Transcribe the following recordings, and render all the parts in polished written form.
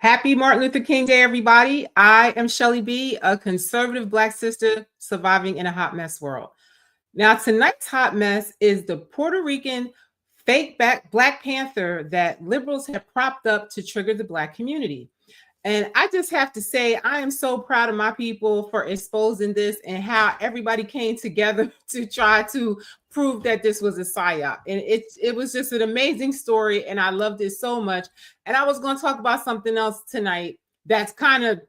Happy Martin Luther King Day, everybody. I am Shelly B, a conservative Black sister surviving in a hot mess world. Now, tonight's hot mess is the Puerto Rican fake Black Panther that liberals have propped up to trigger the Black community. And I just have to say, I am so proud of my people for exposing this and how everybody came together to try to prove that this was a psyop. And it was just an amazing story, and I loved it so much. And I was going to talk about something else tonight that's kind of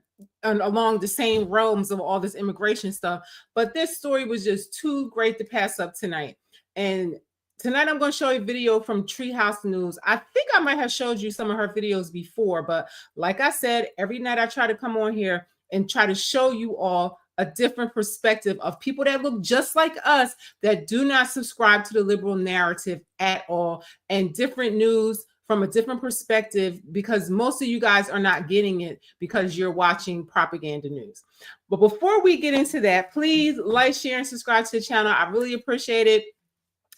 along the same realms of all this immigration stuff. But this story was just too great to pass up tonight. And tonight, I'm going to show you a video from Treehouse News. I think I might have showed you some of her videos before, but like I said, every night I try to come on here and try to show you all a different perspective of people that look just like us, that do not subscribe to the liberal narrative at all, and different news from a different perspective, because most of you guys are not getting it because you're watching propaganda news. But before we get into that, please like, share, and subscribe to the channel. I really appreciate it.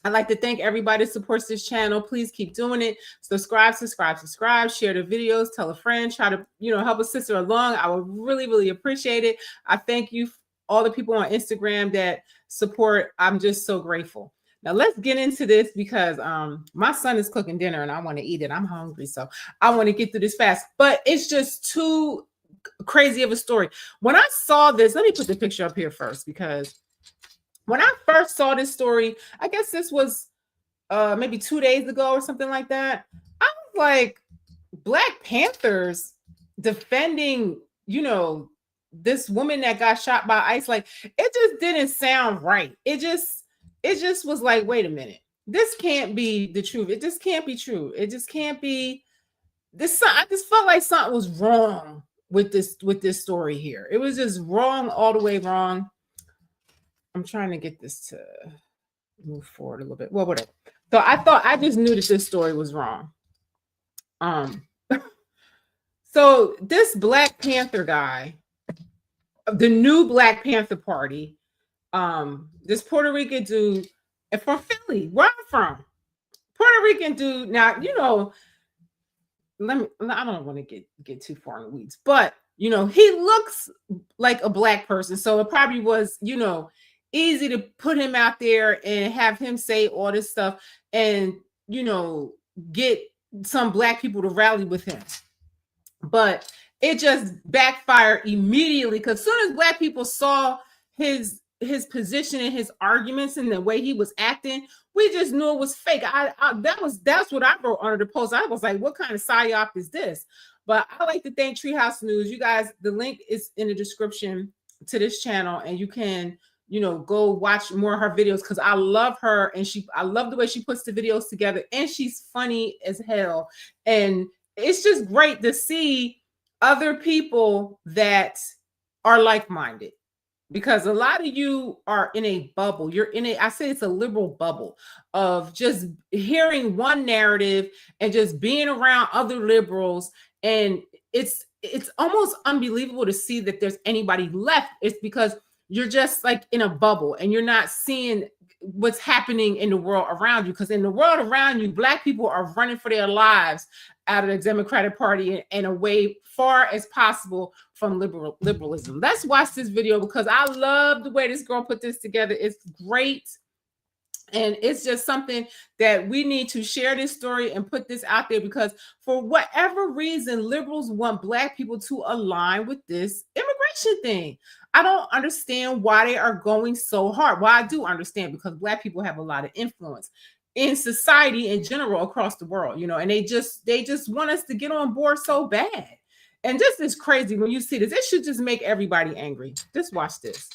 I'd like to thank everybody that supports this channel. Please keep doing it. Subscribe, share the videos, tell a friend, try to, help a sister along. I would really, really appreciate it. I thank you, all the people on Instagram that support. I'm just so grateful. Now let's get into this because my son is cooking dinner and I want to eat it. I'm hungry, so I want to get through this fast, but it's just too crazy of a story. When I saw this, let me put the picture up here first, because when I first saw this story, I guess this was maybe 2 days ago or something like that. I was like, Black Panthers defending, this woman that got shot by ICE. Like, it just didn't sound right. It just was like, wait a minute, this can't be the truth. It just can't be true. It just can't be this. I just felt like something was wrong with this story here. It was just wrong, all the way wrong. I'm trying to get this to move forward a little bit. Well, whatever. So I just knew that this story was wrong. So this Black Panther guy, the new Black Panther Party, this Puerto Rican dude, and from Philly, where I'm from, Puerto Rican dude. Now, I don't want to get too far in the weeds, but he looks like a Black person. So it probably was, easy to put him out there and have him say all this stuff and, get some Black people to rally with him. But it just backfired immediately, because as soon as Black people saw his position and his arguments and the way he was acting, we just knew it was fake. That's what I wrote under the post. I was like, what kind of psyop is this? But I like to thank Treehouse News. You guys, the link is in the description to this channel, and you can go watch more of her videos, because I love her, and I love the way she puts the videos together, and she's funny as hell. And it's just great to see other people that are like-minded, because a lot of you are in a bubble. I say it's a liberal bubble of just hearing one narrative and just being around other liberals, and it's almost unbelievable to see that there's anybody left. It's because you're just like in a bubble and you're not seeing what's happening in the world around you. Because in the world around you, Black people are running for their lives out of the Democratic Party and away far as possible from liberalism. Let's watch this video, because I love the way this girl put this together. It's great. And it's just something that we need to share this story and put this out there, because for whatever reason, liberals want Black people to align with this immigration thing. I don't understand why they are going so hard. Well, I do understand, because Black people have a lot of influence in society in general across the world, and they just want us to get on board so bad. And this is crazy when you see this. It should just make everybody angry. Just watch this.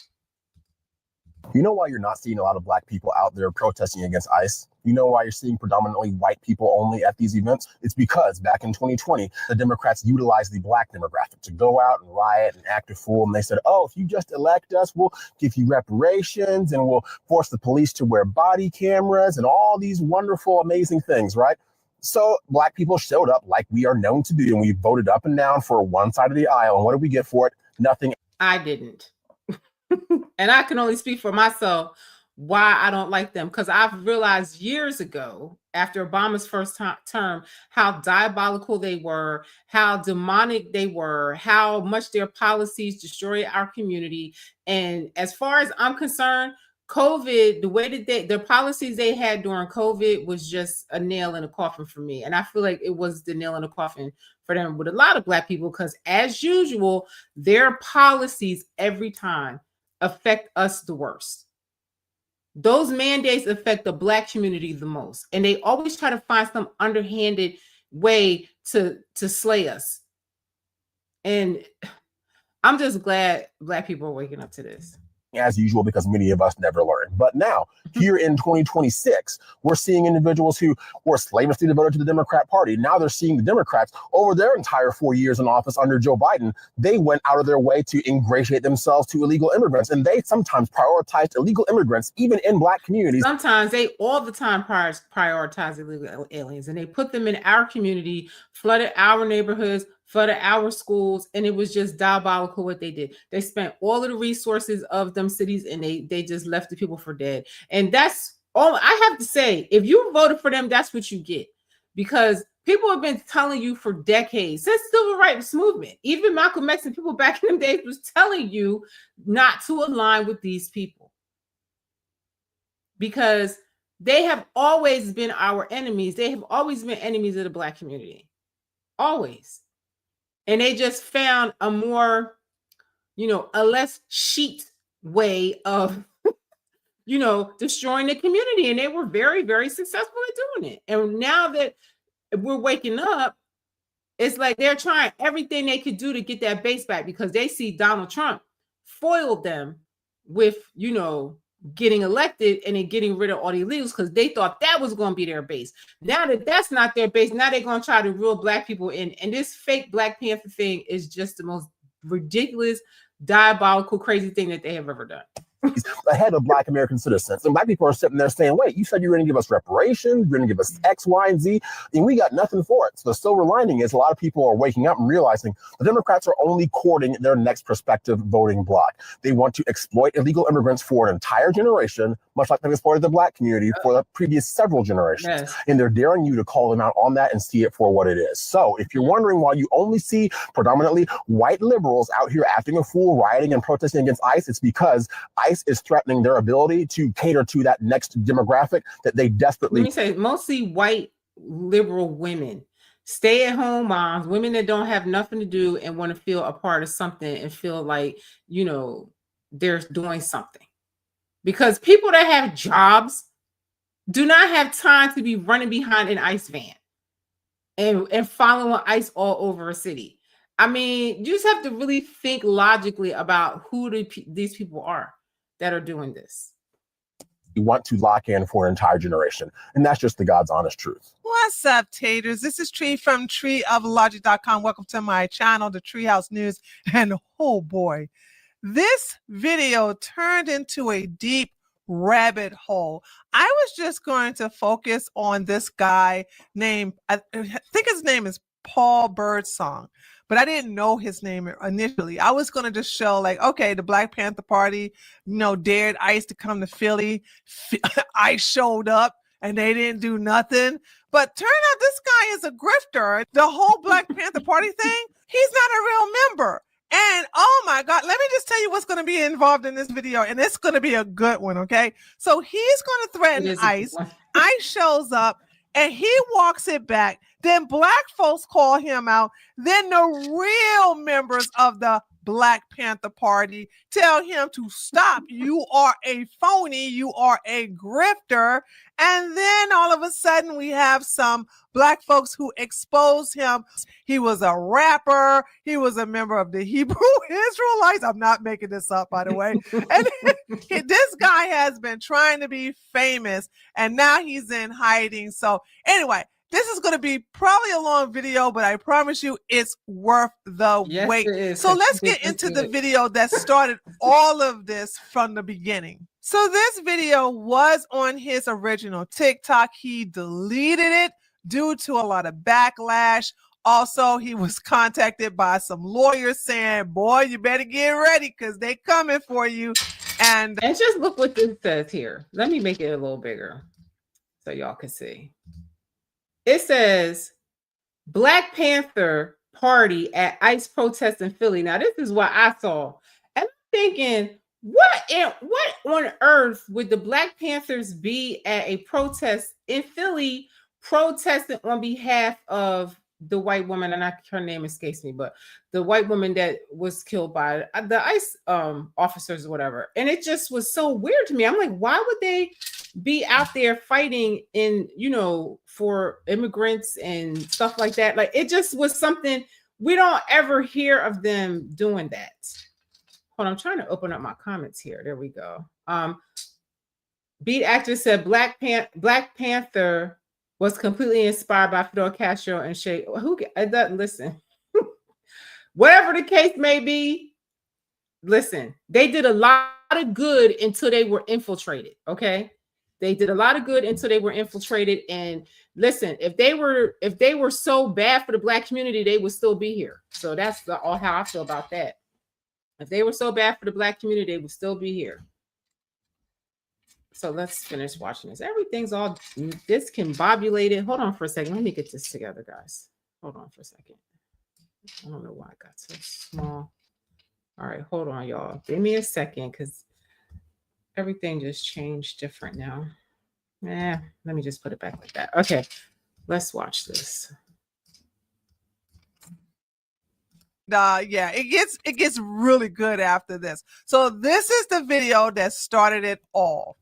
You know why you're not seeing a lot of Black people out there protesting against ICE? You know why you're seeing predominantly white people only at these events? It's because back in 2020, the Democrats utilized the Black demographic to go out and riot and act a fool. And they said, oh, if you just elect us, we'll give you reparations and we'll force the police to wear body cameras and all these wonderful, amazing things, right? So Black people showed up like we are known to do, and we voted up and down for one side of the aisle. And what did we get for it? Nothing. I didn't. And I can only speak for myself. why I don't like them, because I've realized years ago, after Obama's first term, how diabolical they were, how demonic they were, how much their policies destroyed our community. And as far as I'm concerned, COVID, the way that the policies they had during COVID was just a nail in a coffin for me. And I feel like it was the nail in the coffin for them with a lot of Black people, because as usual, their policies every time affect us the worst. Those mandates affect the Black community the most, and they always try to find some underhanded way to slay us. And I'm just glad Black people are waking up to this. As usual, because many of us never learned. But now, here in 2026, we're seeing individuals who were slavishly devoted to the Democrat Party. Now they're seeing the Democrats, over their entire 4 years in office under Joe Biden, they went out of their way to ingratiate themselves to illegal immigrants. And they sometimes prioritized illegal immigrants, even in Black communities. Sometimes they all the time prioritize illegal aliens, and they put them in our community, flooded our neighborhoods, flooded our schools, and it was just diabolical what they did. They spent all of the resources of them cities, and they just left the people for dead. And that's all I have to say. If you voted for them, that's what you get, because people have been telling you for decades, since the civil rights movement, even Malcolm X and people back in them days was telling you not to align with these people, because they have always been our enemies. They have always been enemies of the Black community, always. And they just found a more, a less sheet way of, destroying the community. And they were very, very successful at doing it. And now that we're waking up, it's like they're trying everything they could do to get that base back, because they see Donald Trump foiled them with, getting elected and then getting rid of all the illegals, because they thought that was going to be their base. Now that that's not their base, now they're going to try to reel Black people in. And this fake Black Panther thing is just the most ridiculous, diabolical, crazy thing that they have ever done. Ahead of Black American citizens. And Black people are sitting there saying, wait, you said you were going to give us reparations, you're going to give us X, Y, and Z, and we got nothing for it. So the silver lining is a lot of people are waking up and realizing the Democrats are only courting their next prospective voting bloc. They want to exploit illegal immigrants for an entire generation, much like they've exploited the Black community for the previous several generations. Yes. And they're daring you to call them out on that and see it for what it is. So if you're wondering why you only see predominantly white liberals out here acting a fool, rioting and protesting against ICE, it's because ICE is threatening their ability to cater to that next demographic that they desperately... Let me say, mostly white liberal women, stay-at-home moms, women that don't have nothing to do and want to feel a part of something and feel like, they're doing something. Because people that have jobs do not have time to be running behind an ICE van and following ICE all over a city. I mean, you just have to really think logically about who these people are that are doing this. You want to lock in for an entire generation. And that's just the God's honest truth. What's up, taters? This is Tree from treeoflogic.com. Welcome to my channel, the Treehouse News. And oh boy, this video turned into a deep rabbit hole. I was just going to focus on this guy named, I think his name is Paul Birdsong, but I didn't know his name initially. I was going to just show like, okay, the Black Panther Party, dared ICE to come to Philly. ICE showed up and they didn't do nothing. But turn out this guy is a grifter. The whole Black Panther Party thing, he's not a real member. And oh my God, let me just tell you what's going to be involved in this video. And it's going to be a good one, okay? So he's going to threaten ICE. ICE shows up and he walks it back. Then Black folks call him out. Then the real members of the Black Panther Party tell him to stop. You are a phony. You are a grifter. And then all of a sudden we have some Black folks who expose him. He was a rapper. He was a member of the Hebrew Israelites. I'm not making this up, by the way. And this guy has been trying to be famous and now he's in hiding. So anyway, this is going to be probably a long video, but I promise you it's worth the wait. So let's get into the video that started all of this from the beginning. So this video was on his original TikTok. He deleted it due to a lot of backlash. Also, he was contacted by some lawyers saying, boy, you better get ready because they coming for you. And just look what this says here. Let me make it a little bigger so y'all can see. It says Black Panther party at ICE protest in Philly. Now, this is what I saw. And I'm thinking, what on earth would the Black Panthers be at a protest in Philly protesting on behalf of the white woman, and her name escapes me, but the white woman that was killed by the ICE officers or whatever. And it just was so weird to me. I'm like, why would they be out there fighting for immigrants and stuff like that? Like, it just was something we don't ever hear of them doing that. Hold on, I'm trying to open up my comments here. There we go. Beat actress said Black Panther was completely inspired by Fidel Castro and Che. Listen, whatever the case may be, listen, they did a lot of good until they were infiltrated. Okay, they did a lot of good until they were infiltrated. And listen, if they were so bad for the Black community, they would still be here. So that's all how I feel about that. If they were so bad for the Black community, they would still be here. So let's finish watching this. Everything's all discombobulated. Hold on for a second. Let me get this together, guys. Hold on for a second. I don't know why I got so small. All right, hold on, y'all. Give me a second because everything just changed different now. Let me just put it back like that. Okay, let's watch this. Yeah, it gets really good after this. So this is the video that started it all.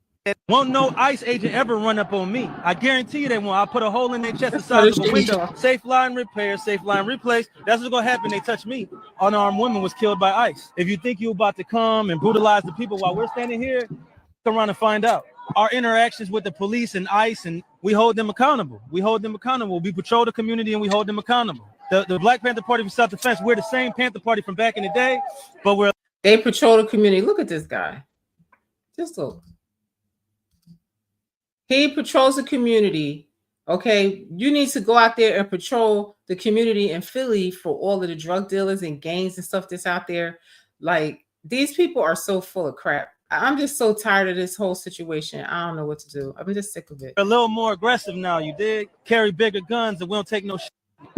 Won't no ICE agent ever run up on me. I guarantee you they won't. I'll put a hole in their chest the size of a window. Safe line repair, safe line replace. That's what's gonna happen. They touch me. Unarmed woman was killed by ICE. If you think you're about to come and brutalize the people while we're standing here, come around and find out. Our interactions with the police and ICE, and we hold them accountable. We hold them accountable. We patrol the community and we hold them accountable. The Black Panther Party for Self-Defense, we're the same Panther Party from back in the day, but they patrol the community. Look at this guy. Just look. He patrols the community. Okay, you need to go out there and patrol the community in Philly for all of the drug dealers and gangs and stuff that's out there. Like, these people are so full of crap. I'm just so tired of this whole situation. I don't know what to do. I'm just sick of it. a little more aggressive now, you dig? Carry bigger guns and we don't take no shit.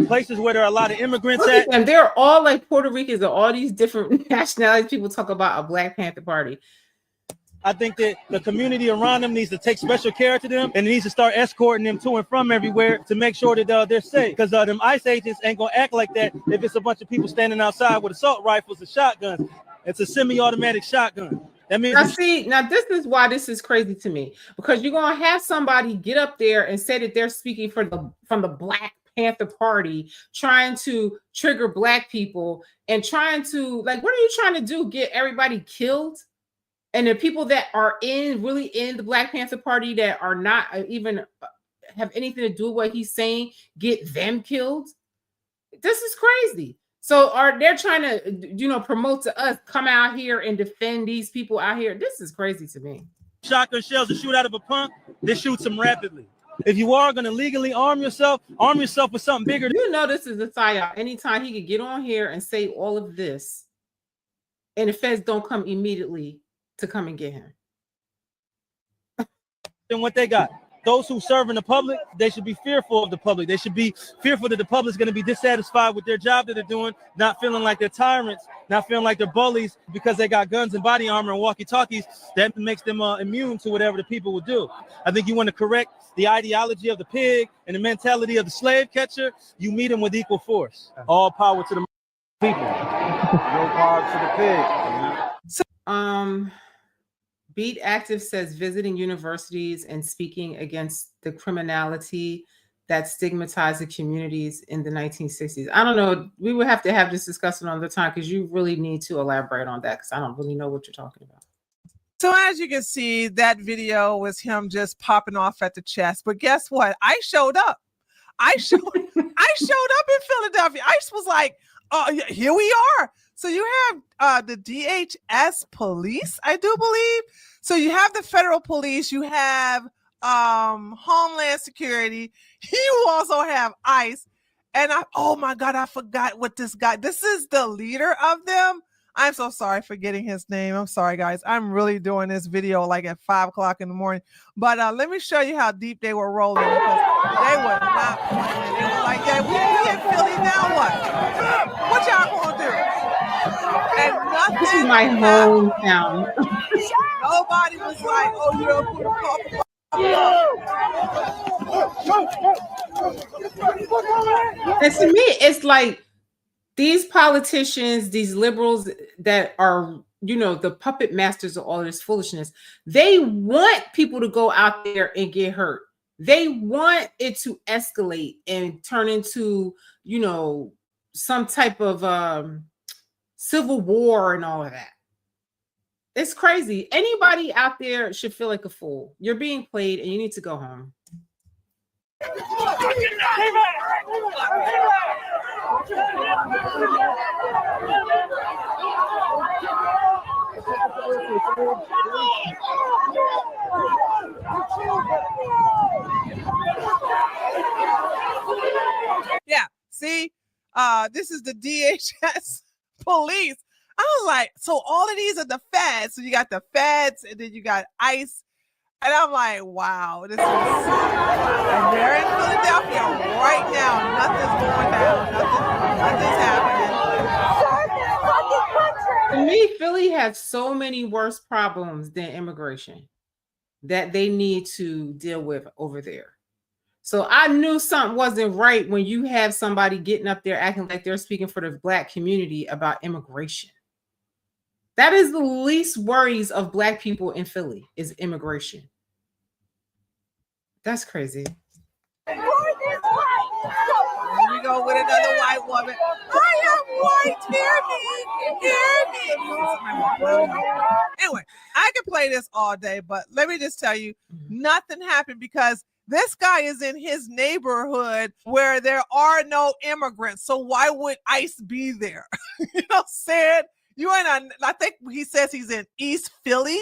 Places where there are a lot of immigrants at. And they're all like Puerto Ricans and all these different nationalities. People talk about a Black Panther Party. I think that the community around them needs to take special care to them and needs to start escorting them to and from everywhere to make sure that they're safe. Because them ICE agents ain't gonna act like that if it's a bunch of people standing outside with assault rifles and shotguns. It's a semi-automatic shotgun. That means now this is why this is crazy to me, because you're gonna have somebody get up there and say that they're speaking from the Black Panther Party, trying to trigger Black people and trying to, like, what are you trying to do? Get everybody killed? And the people that are really in the Black Panther Party that are not even have anything to do with what he's saying, get them killed? This is crazy. So they're trying to, promote to us, come out here and defend these people out here. This is crazy to me. Shotgun shells to shoot out of a pump, they shoot them rapidly. If you are going to legally arm yourself with something bigger. This is a Psyop. Anytime he could get on here and say all of this, and the feds don't come immediately to come and get him. Then what they got? Those who serve in the public, they should be fearful of the public. They should be fearful that the public is going to be dissatisfied with their job that they're doing, not feeling like they're tyrants, not feeling like they're bullies because they got guns and body armor and walkie-talkies. That makes them immune to whatever the people will do. I think you want to correct the ideology of the pig and the mentality of the slave catcher. You meet them with equal force. All power to the people. No power to the pig. Beat Active says visiting universities and speaking against the criminality that stigmatized the communities in the 1960s. I don't know. We would have to have this discussion on the time because you really need to elaborate on that because I don't really know what you're talking about. So as you can see, that video was him just popping off at the chest. But guess what? I showed up. I showed up in Philadelphia. I was like, oh, here we are. So you have the DHS police, I do believe. So you have the federal police, you have Homeland Security, you also have ICE. And oh my God, I forgot what this guy, this is the leader of them. I'm so sorry for getting his name. I'm sorry, guys. I'm really doing this video like at 5 o'clock in the morning. But let me show you how deep they were rolling, because they were not playing. They were like, yeah, we in Philly, now what? What y'all gonna do? And nothing. This is my hometown. Nobody was like, oh, you're gonna pop. And to me, it's like these politicians, these liberals that are, you know, the puppet masters of all of this foolishness, they want people to go out there and get hurt. They want it to escalate and turn into, you know, some type of civil war and all of that. It's crazy. Anybody out there should feel like a fool. You're being played and you need to go home. Yeah, see, this is the DHS police. I was like, so all of these are the feds. So you got the feds, and then you got ICE. And I'm like, wow, this is and they're in Philadelphia right now. Nothing's going down. Nothing's happening. To me, Philly has so many worse problems than immigration that they need to deal with over there. So I knew something wasn't right when you have somebody getting up there acting like they're speaking for the Black community about immigration. That is the least worries of Black people in Philly, is immigration. That's crazy. Here we go with another white woman. I am white. Hear me. Anyway, I can play this all day, but let me just tell you, nothing happened because this guy is in his neighborhood where there are no immigrants. So why would ICE be there? You know what I'm saying? I think he says he's in East Philly.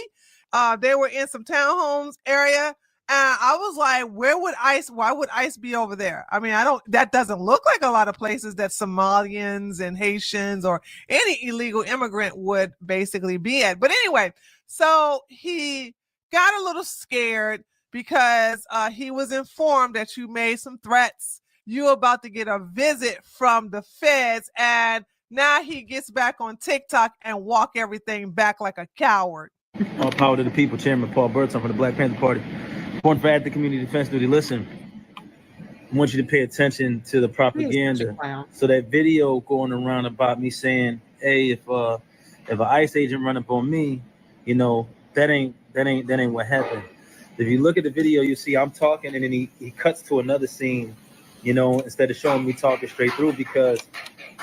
They were in some townhomes area. And I was like, why would ICE be over there? I mean, that doesn't look like a lot of places that Somalians and Haitians or any illegal immigrant would basically be at. But anyway, so he got a little scared because he was informed that you made some threats. You're about to get a visit from the feds. And now he gets back on TikTok and walk everything back like a coward. All power to the people. Chairman Paul Burton from the Black Panther Party. Born for active community defense duty. Listen, I want you to pay attention to the propaganda. So that video going around about me saying, "Hey, if an ICE agent run up on me, you know, that ain't what happened." If you look at the video, you see I'm talking, and then he cuts to another scene, you know, instead of showing me talking straight through, because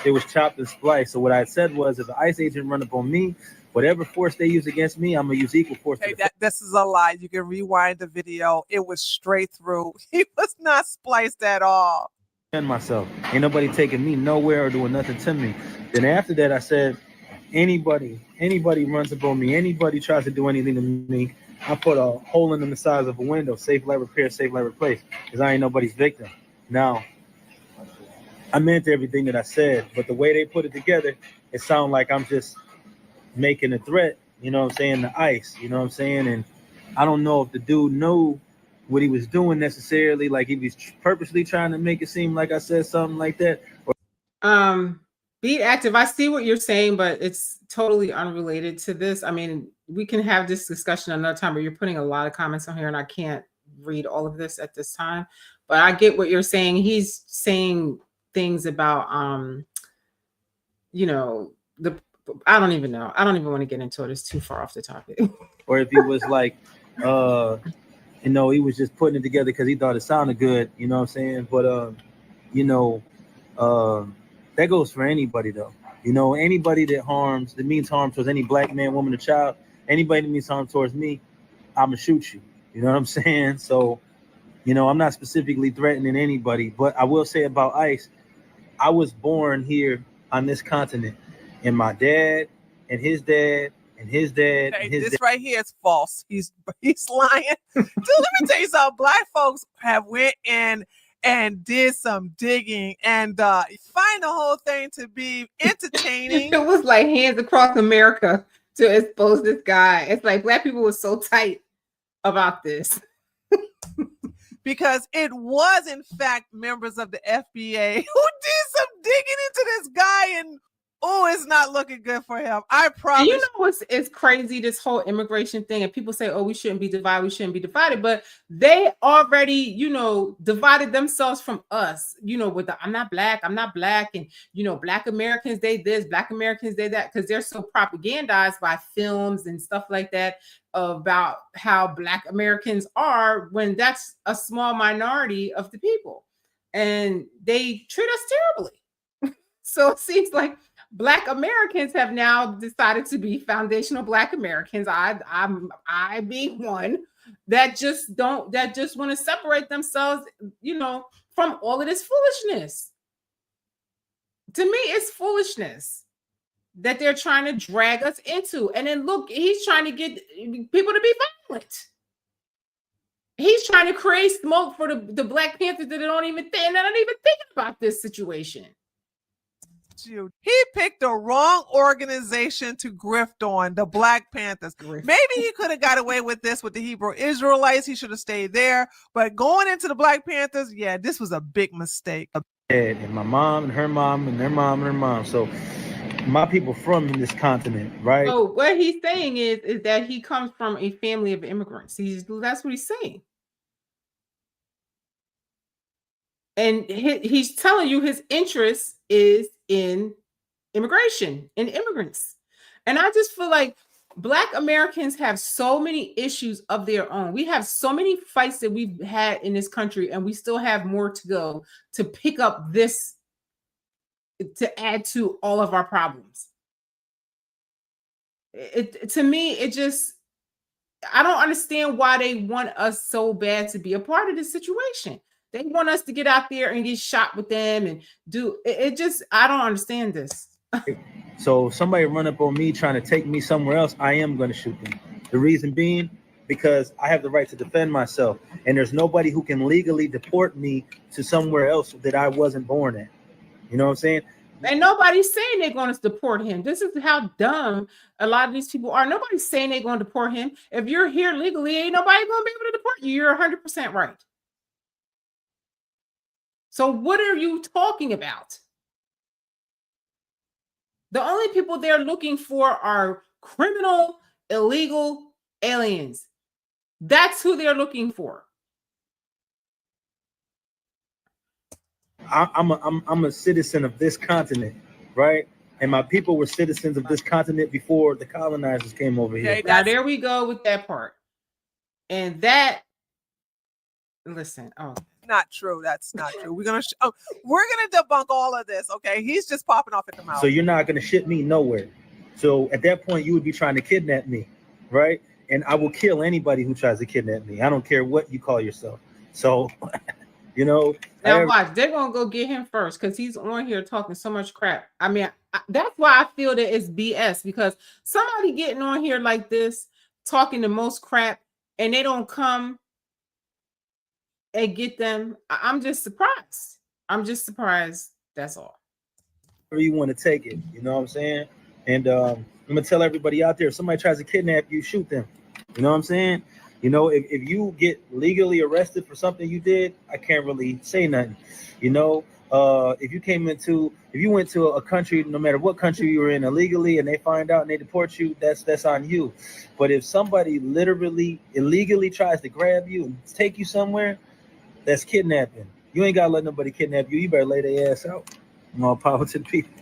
it was chopped and spliced. So what I said was, if an ICE agent run up on me, whatever force they use against me, I'm gonna use equal force. Hey, this is a lie. You can rewind the video. It was straight through. He was not spliced at all. And myself, ain't nobody taking me nowhere or doing nothing to me. Then after that, I said, anybody runs up on me, anybody tries to do anything to me, I put a hole in them the size of a window. Safe, let repair, safe, let replace, because I ain't nobody's victim. Now, I meant everything that I said, but the way they put it together, it sounded like I'm just making a threat, you know what I'm saying, to ICE, you know what I'm saying? And I don't know if the dude knew what he was doing necessarily, like he was purposely trying to make it seem like I said something like that. Be active. I see what you're saying, but it's totally unrelated to this. I mean, we can have this discussion another time, but you're putting a lot of comments on here and I can't read all of this at this time, but I get what you're saying. He's saying things about, you know, I don't even know. I don't even want to get into it. It's too far off the topic. Or if he was like, you know, he was just putting it together because he thought it sounded good, you know what I'm saying? But, you know, that goes for anybody, though. You know, anybody that means harm towards any Black man, woman, or child, anybody that means harm towards me, I'm going to shoot you. You know what I'm saying? So, you know, I'm not specifically threatening anybody, but I will say about ICE, I was born here on this continent. And my dad and his dad and his dad. Hey, this right here is false. He's lying. Dude, let me tell you something. Black folks have went in and did some digging and find the whole thing to be entertaining. It was like Hands Across America to expose this guy. It's like Black people were so tight about this. Because it was, in fact, members of the FBA who did some digging into this guy, and oh, it's not looking good for him. I promise. And you know what's it's crazy, this whole immigration thing, and people say, oh, we shouldn't be divided, but they already, you know, divided themselves from us, you know, with the I'm not black, and you know, Black Americans, they this, Black Americans, they that, because they're so propagandized by films and stuff like that about how Black Americans are, when that's a small minority of the people, and they treat us terribly. So it seems like Black Americans have now decided to be foundational Black Americans. I being one that just want to separate themselves, you know, from all of this foolishness. To me, it's foolishness that they're trying to drag us into. And then look, he's trying to get people to be violent. He's trying to create smoke for the Black Panthers that don't even think about this situation. He picked the wrong organization to grift on, the Black Panthers. Maybe he could have got away with this with the Hebrew Israelites. He should have stayed there. But going into the Black Panthers, yeah, this was a big mistake. And my mom and her mom and their mom and her mom. So my people from this continent, right? So what he's saying is that he comes from a family of immigrants. That's what he's saying. And he's telling you his interest is in immigration and immigrants. And I just feel like Black Americans have so many issues of their own. We have so many fights that we've had in this country, and we still have more to go to pick up this, to add to all of our problems. To me, I don't understand why they want us so bad to be a part of this situation. They want us to get out there and get shot with them and do it. I don't understand this. So if somebody run up on me trying to take me somewhere else, I am going to shoot them. The reason being, because I have the right to defend myself, and there's nobody who can legally deport me to somewhere else that I wasn't born at. You know what I'm saying? And nobody's saying they're going to deport him. This is how dumb a lot of these people are. Nobody's saying they're going to deport him. If you're here legally, ain't nobody going to be able to deport you. You're 100% right. So what are you talking about? The only people they're looking for are criminal, illegal aliens. That's who they're looking for. I'm a citizen of this continent, right? And my people were citizens of this continent before the colonizers came over here. Okay, now there we go with that part. And that, listen, not true. That's not true. We're gonna debunk all of this. Okay, he's just popping off at the mouth. So you're not gonna ship me nowhere. So at that point, you would be trying to kidnap me, right? And I will kill anybody who tries to kidnap me. I don't care what you call yourself. So, you know. Now watch, they're gonna go get him first because he's on here talking so much crap. I mean, that's why I feel that it's BS, because somebody getting on here like this, talking the most crap, and they don't come and get them. I'm just surprised. That's all. Where you want to take it, you know what I'm saying? And I'm gonna tell everybody out there: if somebody tries to kidnap you, shoot them. You know what I'm saying? You know, if you get legally arrested for something you did, I can't really say nothing. You know, if you went to a country, no matter what country you were in illegally, and they find out and they deport you, that's on you. But if somebody literally illegally tries to grab you and take you somewhere, that's kidnapping. You ain't gotta let nobody kidnap you. You better lay their ass out. More power to the people.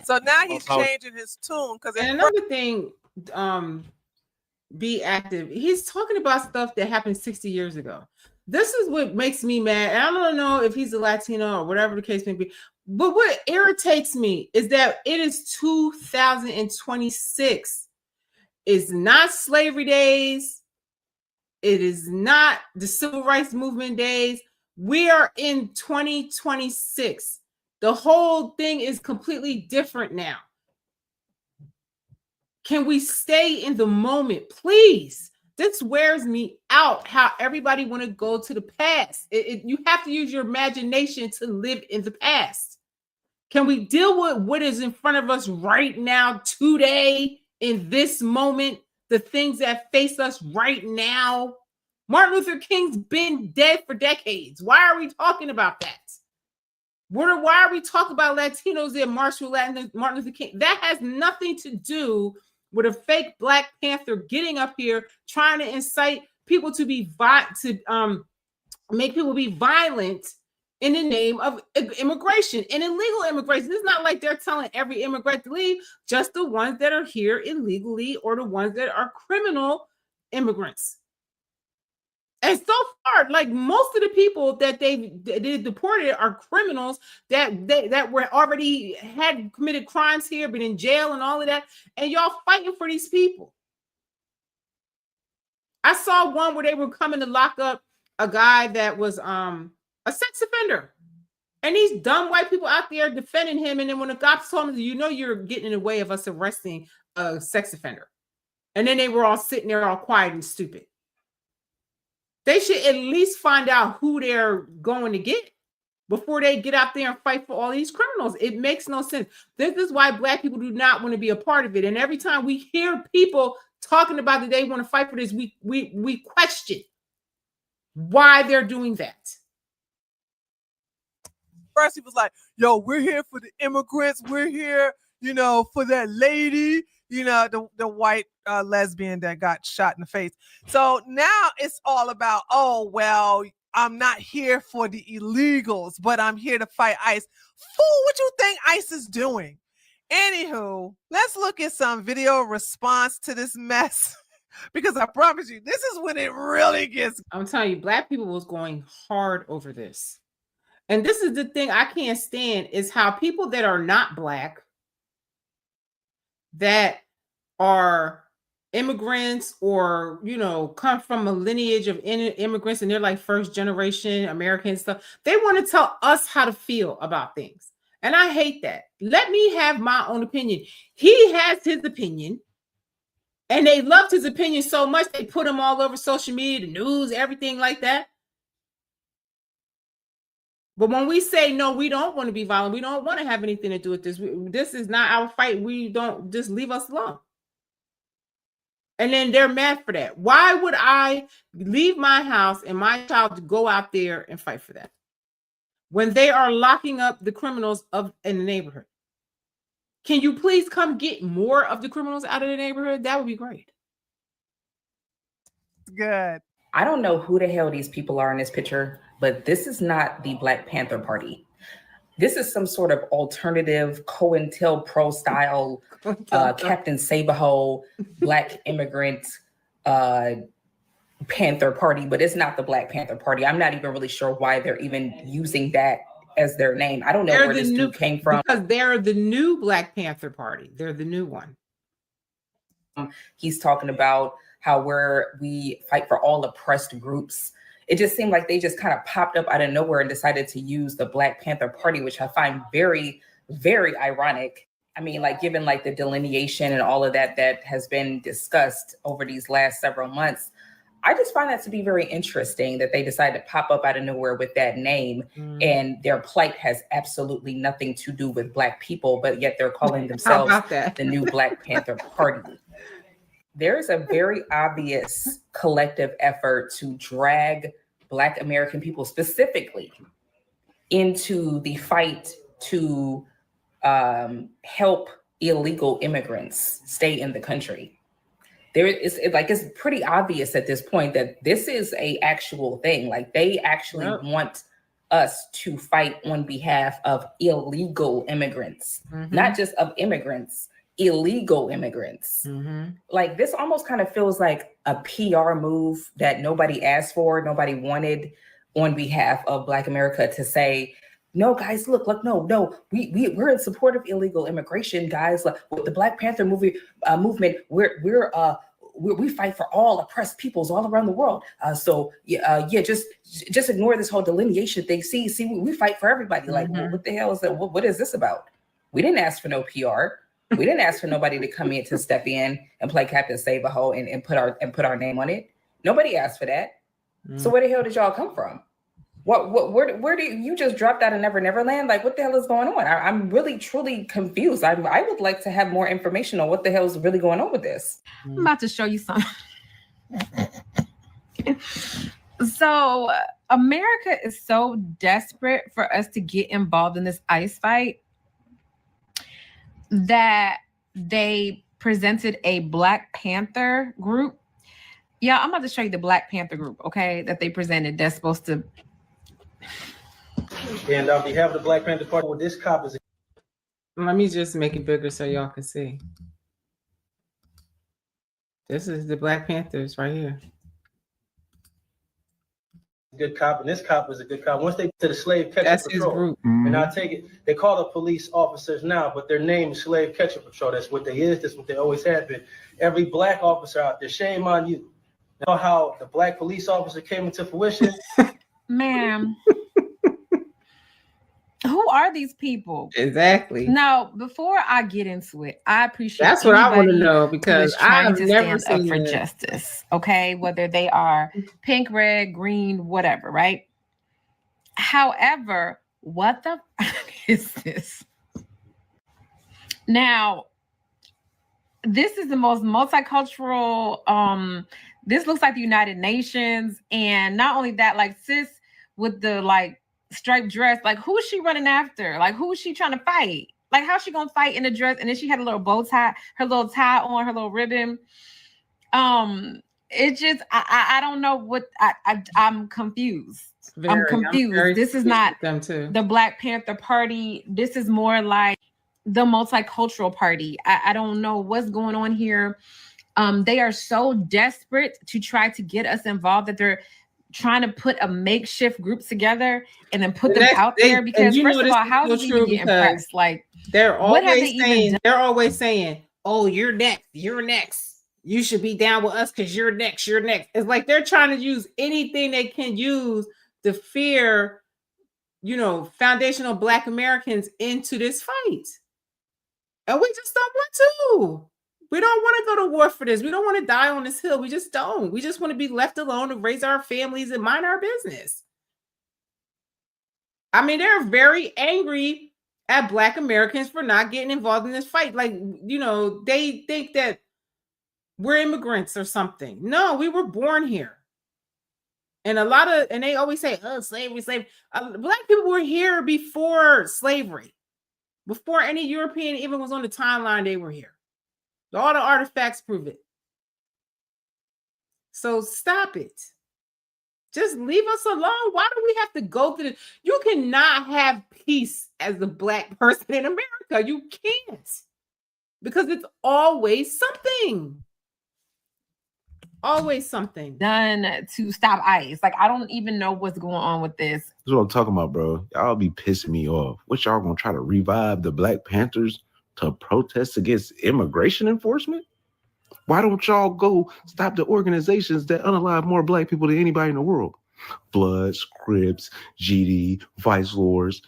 So now he's changing his tune. And another thing, be active. He's talking about stuff that happened 60 years ago. This is what makes me mad. And I don't know if he's a Latino or whatever the case may be. But what irritates me is that it is 2026. It's not slavery days. It is not the civil rights movement days. We are in 2026. The whole thing is completely different now. Can we stay in the moment, please? This wears me out, how everybody want to go to the past. You have to use your imagination to live in the past. Can we deal with what is in front of us right now, today, in this moment, the things that face us right now? Martin Luther King's been dead for decades. Why are we talking about that? Why are we talking about Latinos that marched with Martin Luther King? That has nothing to do with a fake Black Panther getting up here trying to incite people to be make people be violent in the name of immigration and illegal immigration. It's not like they're telling every immigrant to leave, just the ones that are here illegally or the ones that are criminal immigrants. And so far, like most of the people that they deported are criminals that were already had committed crimes here, been in jail and all of that. And y'all fighting for these people. I saw one where they were coming to lock up a guy that was a sex offender. And these dumb white people out there defending him. And then when the cops told him, you know, you're getting in the way of us arresting a sex offender. And then they were all sitting there all quiet and stupid. They should at least find out who they're going to get before they get out there and fight for all these criminals. It makes no sense. This is why Black people do not want to be a part of it. And every time we hear people talking about that they want to fight for this, we question why they're doing that. First, he was like, yo, we're here for the immigrants. We're here, you know, for that lady, you know, the white lesbian that got shot in the face. So now it's all about, oh, well, I'm not here for the illegals, but I'm here to fight ICE. Fool, what you think ICE is doing? Anywho, let's look at some video response to this mess. Because I promise you, this is when it really gets. I'm telling you, Black people was going hard over this. And this is the thing I can't stand is how people that are not Black, that are immigrants or, you know, come from a lineage of immigrants and they're like first generation American stuff, they want to tell us how to feel about things. And I hate that. Let me have my own opinion. He has his opinion. And they loved his opinion so much, they put him all over social media, the news, everything like that. But when we say, no, we don't want to be violent, we don't want to have anything to do with this. This is not our fight. We don't, just leave us alone. And then they're mad for that. Why would I leave my house and my child to go out there and fight for that when they are locking up the criminals in the neighborhood? Can you please come get more of the criminals out of the neighborhood? That would be great. Good. I don't know who the hell these people are in this picture, but this is not the Black Panther Party. This is some sort of alternative COINTELPRO style Captain Saberhole Black immigrant Panther Party, but it's not the Black Panther Party. I'm not even really sure why they're even using that as their name. I don't know where this dude came from. Because they're the new Black Panther Party. They're the new one. He's talking about how we fight for all oppressed groups. It just seemed like they just kind of popped up out of nowhere and decided to use the Black Panther Party, which I find very, very ironic. I mean, like given like the delineation and all of that has been discussed over these last several months, I just find that to be very interesting that they decided to pop up out of nowhere with that name, and their plight has absolutely nothing to do with Black people, but yet they're calling themselves the new Black Panther Party. There's a very obvious collective effort to drag Black American people specifically into the fight to help illegal immigrants stay in the country. It's pretty obvious at this point that this is an actual thing. Like they actually want us to fight on behalf of illegal immigrants, not just of immigrants. Illegal immigrants. Like this almost kind of feels like a PR move that nobody asked for, nobody wanted on behalf of Black America to say, no, guys, look, no, we're in support of illegal immigration, guys. Like with the Black Panther movement, we fight for all oppressed peoples all around the world. Just ignore this whole delineation thing. See, we fight for everybody. Like, well, what the hell is that? What is this about? We didn't ask for no PR. We didn't ask for nobody to come in to step in and play Captain Save-A-Ho and put our name on it. Nobody asked for that. So where the hell did y'all come from? Where do you just dropped out of Never Land? Like, what the hell is going on? I'm really truly confused. I would like to have more information on what the hell is really going on with this. I'm about to show you something. So America is so desperate for us to get involved in this ICE fight that they presented a Black Panther group. Yeah, I'm about to show you the Black Panther group, okay, that they presented that's supposed to. And on behalf of the Black Panther Party, what this cop is. Let me just make it bigger so y'all can see. This is the Black Panthers right here. Good cop, and this cop is a good cop. Once they get to the slave catcher That's patrol, his group. and I take it, they call the police officers now, but their name is slave catcher patrol. That's what they is. That's what they always have been. Every Black officer out there, shame on you. You know how the Black police officer came into fruition? Ma'am, who are these people? Exactly. Now, before I get into it, I appreciate That's what I want to anybody know who because is trying I've to never stand up seen for it. justice. Okay, whether they are pink, red, green, whatever, right? However, what the fuck is this? Now, this is the most multicultural. This looks like the United Nations, and not only that, like sis with the like striped dress, like who is she running after? Like who is she trying to fight? Like how's she gonna fight in a dress? And then she had a little bow tie, her little tie on, her little ribbon. It just I don't know what I'm confused. I'm confused. This is not them too. The Black Panther Party. This is more like the multicultural party. I don't know what's going on here. They are so desperate to try to get us involved that they're trying to put a makeshift group together and then put them out there because first of all, how is it even getting pressed? Like they're always saying, "Oh, you're next. You're next. You should be down with us because you're next. You're next." It's like they're trying to use anything they can use to fear, foundational Black Americans into this fight. And we just don't want to. We don't want to go to war for this. We don't want to die on this hill. We just don't. We just want to be left alone and raise our families and mind our business. I mean, they're very angry at Black Americans for not getting involved in this fight. Like, they think that we're immigrants or something. No, we were born here. And and they always say, oh, slavery. Black people were here before slavery. Before any European even was on the timeline, they were here. All the artifacts prove it. So stop it. Just leave us alone. Why do we have to go through this? You cannot have peace as a Black person in America. You can't. Because it's always something. Always something done to stop ICE. Like, I don't even know what's going on with this. That's what I'm talking about, bro. Y'all be pissing me off. What y'all gonna try to revive the Black Panthers to protest against immigration enforcement? Why don't y'all go stop the organizations that unalive more Black people than anybody in the world? Bloods, Crips, GD, Vice Lords.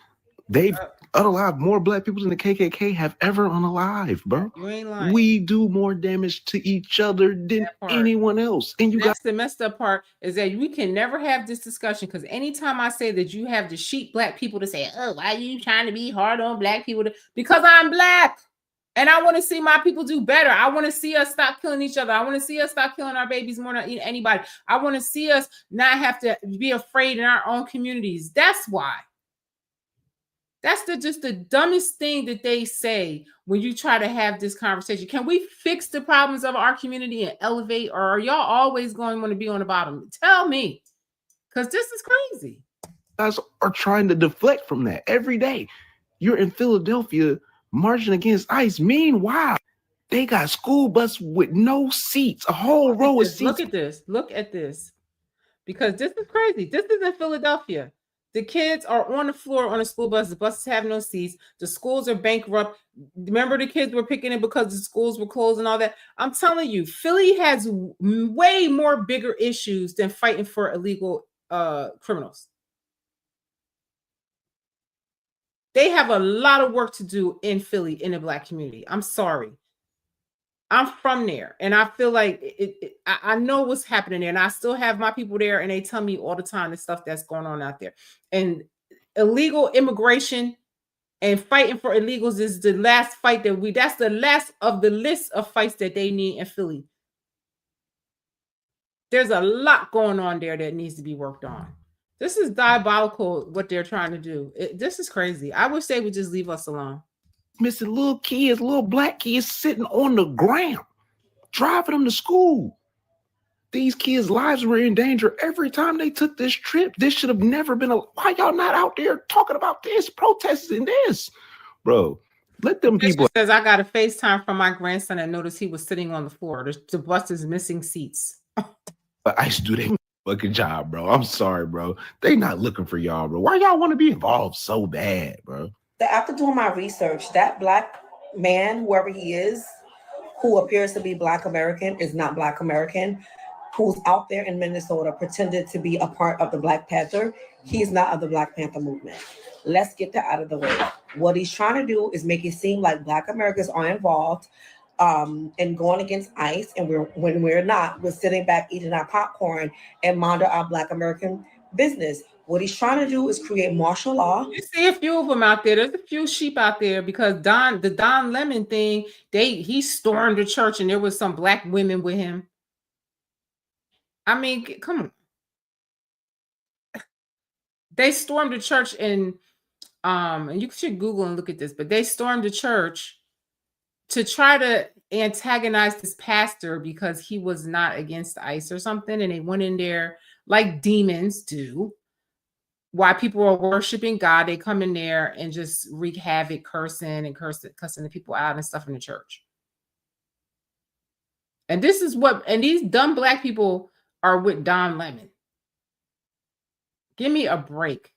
They've unalived more Black people than the KKK have ever unalived, bro. You ain't lying. We do more damage to each other than anyone else. And that's the messed up part is that we can never have this discussion because anytime I say that you have to sheep Black people to say, oh, why are you trying to be hard on Black people? Because I'm Black. And I want to see my people do better. I want to see us stop killing each other. I want to see us stop killing our babies more than anybody. I want to see us not have to be afraid in our own communities. That's why. That's just the dumbest thing that they say when you try to have this conversation. Can we fix the problems of our community and elevate, or are y'all always going to want to be on the bottom? Tell me, because this is crazy. You guys are trying to deflect from that every day. You're in Philadelphia marching against ICE. Meanwhile, they got school bus with no seats, a whole row of seats. Look at this. Look at this. Because this is crazy. This is in Philadelphia. The kids are on the floor on a school bus. The buses have no seats. The schools are bankrupt. Remember the kids were picking it because the schools were closed and all that. I'm telling you, Philly has way more bigger issues than fighting for illegal criminals. They have a lot of work to do in Philly in the Black community. I'm sorry. I'm from there, and I feel like I know what's happening there, and I still have my people there, and they tell me all the time the stuff that's going on out there. And illegal immigration and fighting for illegals is the last fight that's the last of the list of fights that they need in Philly. There's a lot going on there that needs to be worked on. This is diabolical what they're trying to do. This is crazy. I wish they would just leave us alone. Missing little kids, little black kids sitting on the ground, driving them to school. These kids' lives were in danger every time they took this trip. This should have never been why y'all not out there talking about this, protesting this? Bro, let them people. Says I got a FaceTime from my grandson and noticed he was sitting on the floor. The bus is missing seats. But ICE do their fucking job, bro. I'm sorry, bro. They not looking for y'all, bro. Why y'all want to be involved so bad, bro? After doing my research, that black man, whoever he is, who appears to be Black American, is not Black American, who's out there in Minnesota pretended to be a part of the Black Panther. He's not of the Black Panther movement. Let's get that out of the way. What he's trying to do is make it seem like Black Americans are involved in going against ICE, and when we're not, we're sitting back eating our popcorn and mind our Black American business. What he's trying to do is create martial law. You see a few of them out there. There's a few sheep out there because the Don Lemon thing, he stormed the church and there was some black women with him. I mean, come on. They stormed the church and you should Google and look at this, but they stormed the church to try to antagonize this pastor because he was not against ICE or something. And they went in there like demons do. While people are worshiping God, they come in there and just wreak havoc, cussing the people out and stuff in the church. And this is and these dumb black people are with Don Lemon. Give me a break.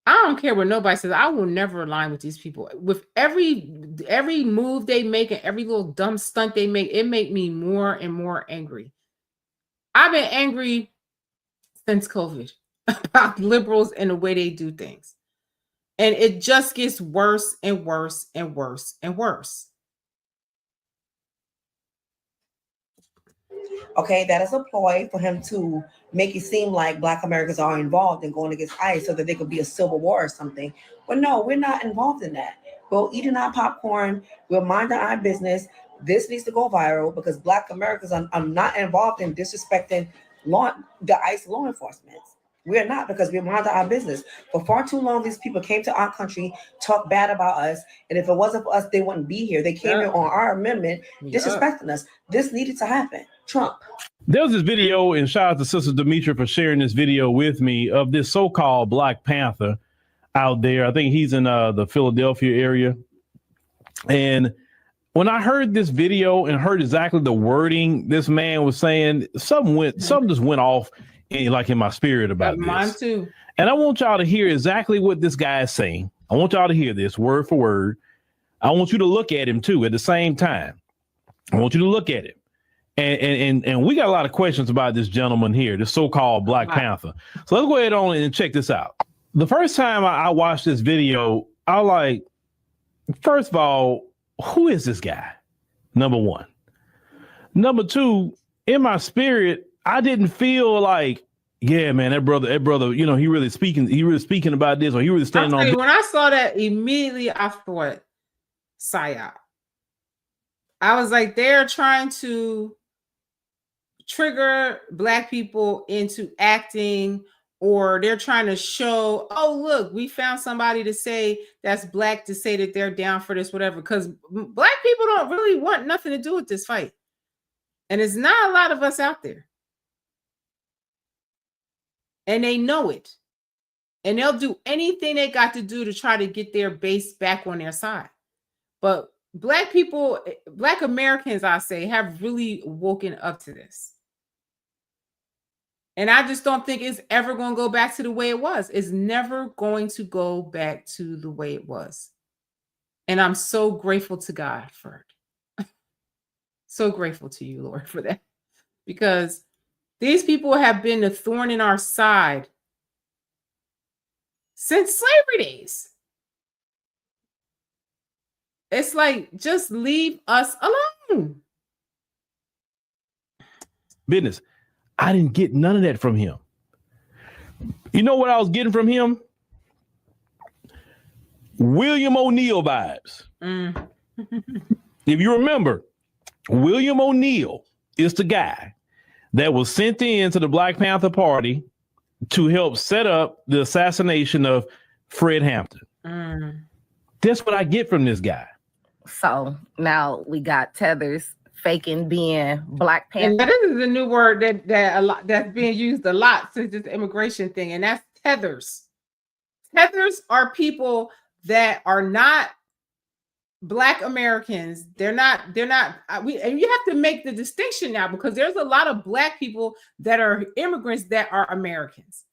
I don't care what nobody says. I will never align with these people. With every move they make and every little dumb stunt they make, it makes me more and more angry. I've been angry since COVID about liberals and the way they do things. And it just gets worse and worse and worse and worse. Okay, that is a ploy for him to make it seem like Black Americans are involved in going against ICE so that there could be a civil war or something. But no, we're not involved in that. We're eating our popcorn. We're minding our business. This needs to go viral because Black Americans are not involved in disrespecting the ICE law enforcement. We're not, because we're minding our business. For far too long, these people came to our country, talked bad about us, and if it wasn't for us, they wouldn't be here. They came here on our amendment, disrespecting us. This needed to happen. Trump. There was this video, and shout out to Sister Demetra for sharing this video with me, of this so-called Black Panther out there. I think he's in the Philadelphia area. And when I heard this video and heard exactly the wording this man was saying, something just went off in my spirit about this. Mine too. And I want y'all to hear exactly what this guy is saying. I want y'all to hear this word for word. I want you to look at him too at the same time. I want you to look at him. And we got a lot of questions about this gentleman here, this so-called Black Panther. So let's go ahead on and check this out. The first time I watched this video, I was like, first of all, who is this guy? Number one. Number two, in my spirit, I didn't feel like, yeah, man, that brother, he really speaking about this, or he really standing on. When I saw that, immediately I thought Psyop. I was like, they're trying to trigger Black people into acting, or they're trying to show, oh, look, we found somebody to say that's Black, to say that they're down for this, whatever. Because Black people don't really want nothing to do with this fight. And there's not a lot of us out there. And they know it. And they'll do anything they got to do to try to get their base back on their side. But Black people, Black Americans, I say, have really woken up to this. And I just don't think it's ever going to go back to the way it was. It's never going to go back to the way it was. And I'm so grateful to God for it. So grateful to you, Lord, for that. Because these people have been a thorn in our side since slavery days. It's like, just leave us alone. Business. I didn't get none of that from him. You know what I was getting from him? William O'Neill vibes. If you remember, William O'Neill is the guy that was sent in to the Black Panther Party to help set up the assassination of Fred Hampton. That's what I get from this guy. So now we got Tethers faking being Black Panther. And this is a new word that's being used a lot since this immigration thing, and that's tethers. Tethers are people that are not Black Americans. And you have to make the distinction now, because there's a lot of Black people that are immigrants that are Americans,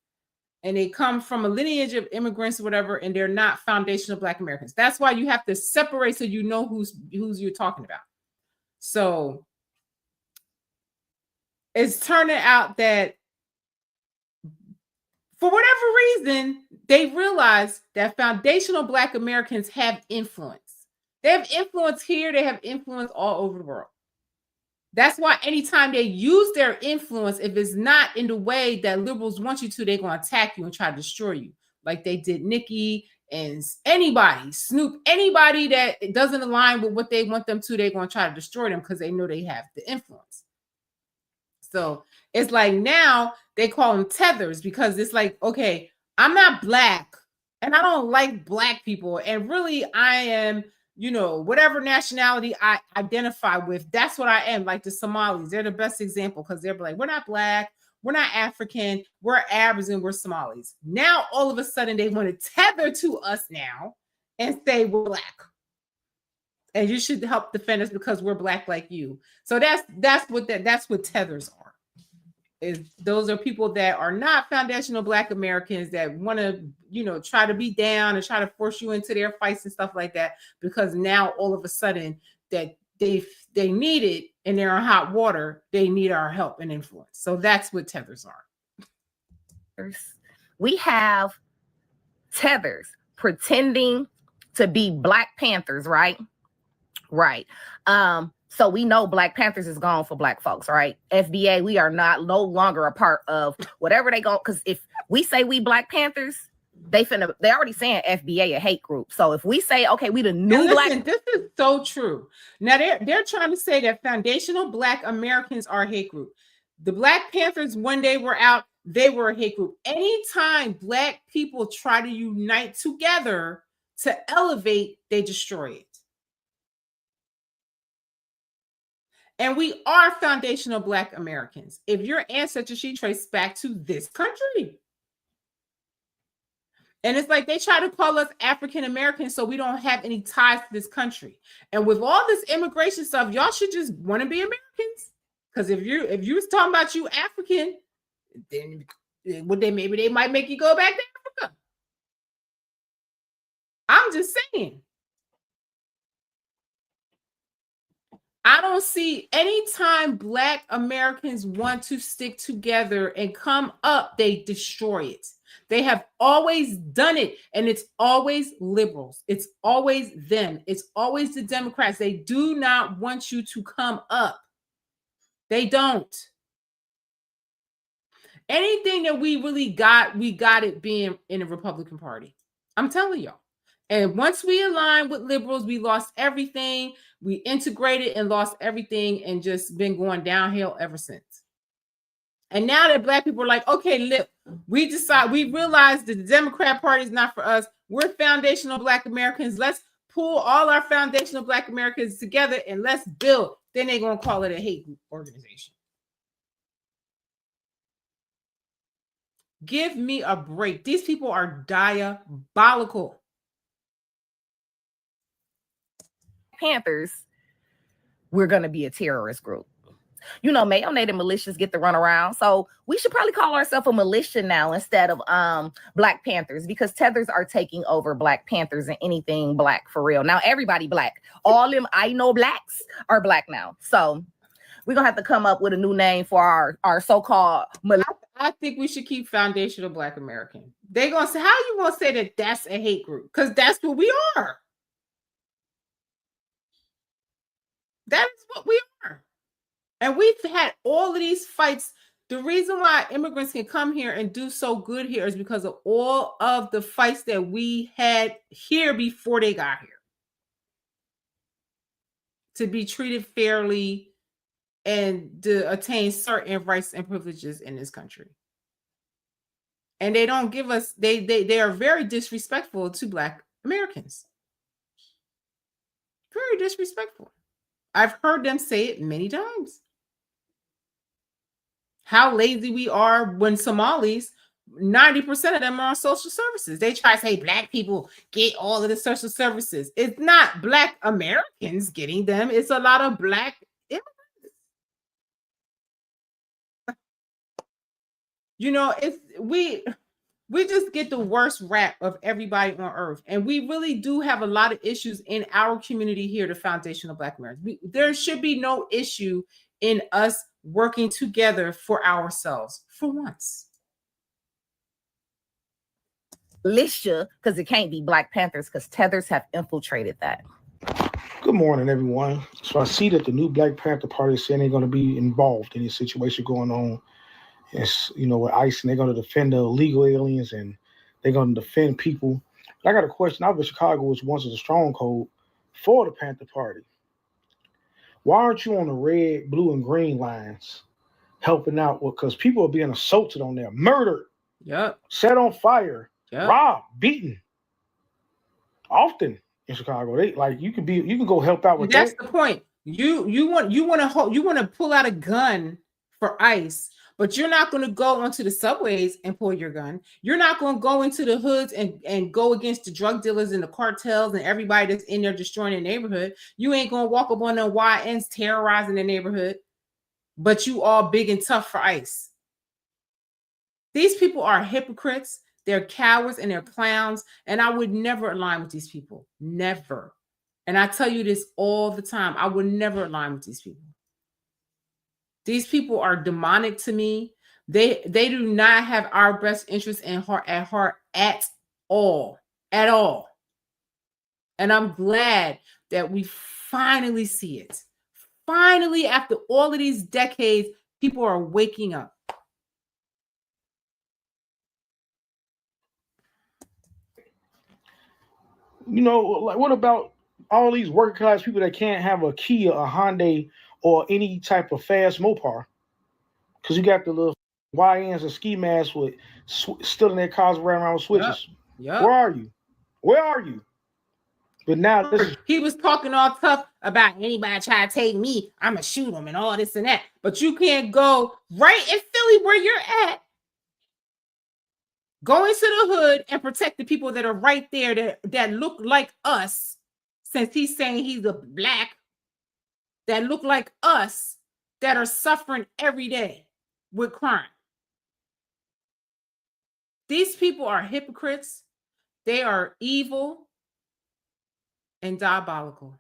and they come from a lineage of immigrants or whatever, and they're not foundational Black Americans. That's why you have to separate so you know who's you're talking about. So it's turning out that for whatever reason, they realize that foundational Black Americans have influence. They have influence here. They have influence all over the world. That's why anytime they use their influence, if it's not in the way that liberals want you to, they're going to attack you and try to destroy you. Like they did Nikki and anybody, Snoop, anybody that doesn't align with what they want them to, they're going to try to destroy them because they know they have the influence. So it's like now they call them tethers, because it's like, okay, I'm not Black and I don't like Black people. And really I am, whatever nationality I identify with, that's what I am. Like the Somalis, they're the best example, because they're like, we're not Black, we're not African, we're Arabs, and we're Somalis. Now, all of a sudden, they want to tether to us now and say we're Black. And you should help defend us because we're Black like you. So that's what tethers are. Those are people that are not foundational Black Americans that want to, try to be down and try to force you into their fights and stuff like that, because now all of a sudden that they need it and they're in hot water, they need our help and influence. So that's what tethers are. We have tethers pretending to be Black Panthers, right? Right. So we know Black Panthers is gone for Black folks, right? FBA, we are no longer a part of whatever they go. Because if we say we Black Panthers, they already saying FBA a hate group. So if we say, okay, we the new Black. This is so true. Now they're trying to say that foundational Black Americans are a hate group. The Black Panthers, when they were out, they were a hate group. Anytime Black people try to unite together to elevate, they destroy it. And we are foundational Black Americans. If your ancestry she traced back to this country. And it's like they try to call us African Americans so we don't have any ties to this country. And with all this immigration stuff, y'all should just want to be Americans. Because if you was talking about you African, then maybe they might make you go back to Africa. I'm just saying. I don't see anytime Black Americans want to stick together and come up, they destroy it. They have always done it, and it's always liberals. It's always them. It's always the Democrats. They do not want you to come up. They don't. Anything that we really got, we got it being in the Republican Party. I'm telling y'all. And once we aligned with liberals, we lost everything. We integrated and lost everything and just been going downhill ever since. And now that Black people are like, okay, we realize that the Democrat Party is not for us. We're foundational Black Americans. Let's pull all our foundational Black Americans together and let's build. Then they're going to call it a hate group organization. Give me a break. These people are diabolical. Panthers, we're going to be a terrorist group. Male-native militias get to run around. So we should probably call ourselves a militia now instead of Black Panthers, because tethers are taking over Black Panthers and anything Black for real. Now everybody Black. All them I know Blacks are Black now. So We're gonna have to come up with a new name for our so-called. I think we should keep foundational Black American. They're gonna say, how you gonna say that that's a hate group? Because that's what we are. That is what we are. And we've had all of these fights. The reason why immigrants can come here and do so good here is because of all of the fights that we had here before they got here. To be treated fairly and to attain certain rights and privileges in this country. And they don't give us, they are very disrespectful to Black Americans. Very disrespectful. I've heard them say it many times. How lazy we are when Somalis, 90% of them are on social services. They try to say Black people get all of the social services. It's not Black Americans getting them. It's a lot of Black immigrants. You know, we just get the worst rap of everybody on earth. And we really do have a lot of issues in our community here, the foundational Black Americans. There should be no issue in us working together for ourselves for once. Militia, because it can't be Black Panthers, because tethers have infiltrated that. Good morning, everyone. So I see that the new Black Panther Party is saying they're going to be involved in this situation going on, with ICE, and they're going to defend the illegal aliens and they're going to defend people. But I got a question. I was in Chicago, was once a stronghold for the Panther Party. Why aren't you on the red, blue, and green lines helping out? Because people are being assaulted on there, murdered, set on fire, robbed, beaten. Often in Chicago, you can go help out with that. That's the point. You want to pull out a gun for ICE, but you're not going to go onto the subways and pull your gun. You're not going to go into the hoods and go against the drug dealers and the cartels and everybody that's in there destroying the neighborhood. You ain't going to walk up on the YNs terrorizing the neighborhood, but you all big and tough for ICE. These people are hypocrites. They're cowards and they're clowns. And I would never align with these people. Never. And I tell you this all the time. I would never align with these people. These people are demonic to me. They do not have our best interests at heart at all. At all. And I'm glad that we finally see it. Finally, after all of these decades, people are waking up. What about all these working class people that can't have a Kia, a Hyundai, or any type of fast Mopar? Because you got the little YNs and ski masks with still in their cars around with switches. Yep. Where are you? Where are you? But now he was talking all tough about anybody try to take me, I'ma shoot them and all this and that. But you can't go right in Philly where you're at. Go into the hood and protect the people that are right there that look like us, since he's saying he's a Black, that look like us, that are suffering every day with crime. These people are hypocrites. They are evil and diabolical.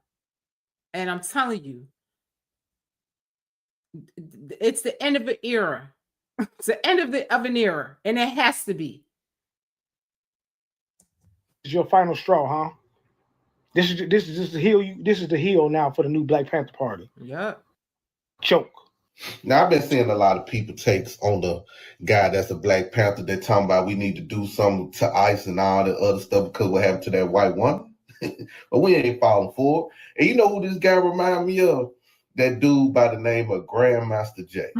And I'm telling you, it's the end of an era. It's the end of an era, and it has to be. This is your final straw, huh? This is the heel. This is the heel now for the new Black Panther Party. Yep. Choke. Now, I've been seeing a lot of people takes on the guy that's a Black Panther. They're talking about we need to do something to ICE and all that other stuff because what happened to that white woman. But we ain't falling for it. And you know who this guy remind me of? That dude by the name of Grandmaster Jay.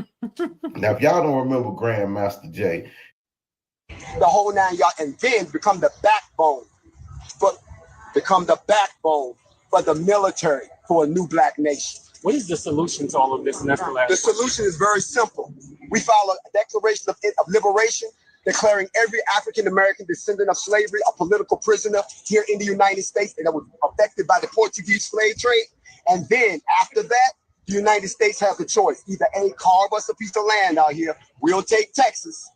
Now, if y'all don't remember Grandmaster Jay, the whole 9 yards, and then become the backbone for the military for a new Black nation. What is the solution to all of this? And that's the last. The solution is very simple. We follow a Declaration of Liberation, declaring every African American descendant of slavery a political prisoner here in the United States and that was affected by the Portuguese slave trade. And then after that, the United States has a choice. Either A, carve us a piece of land out here, we'll take Texas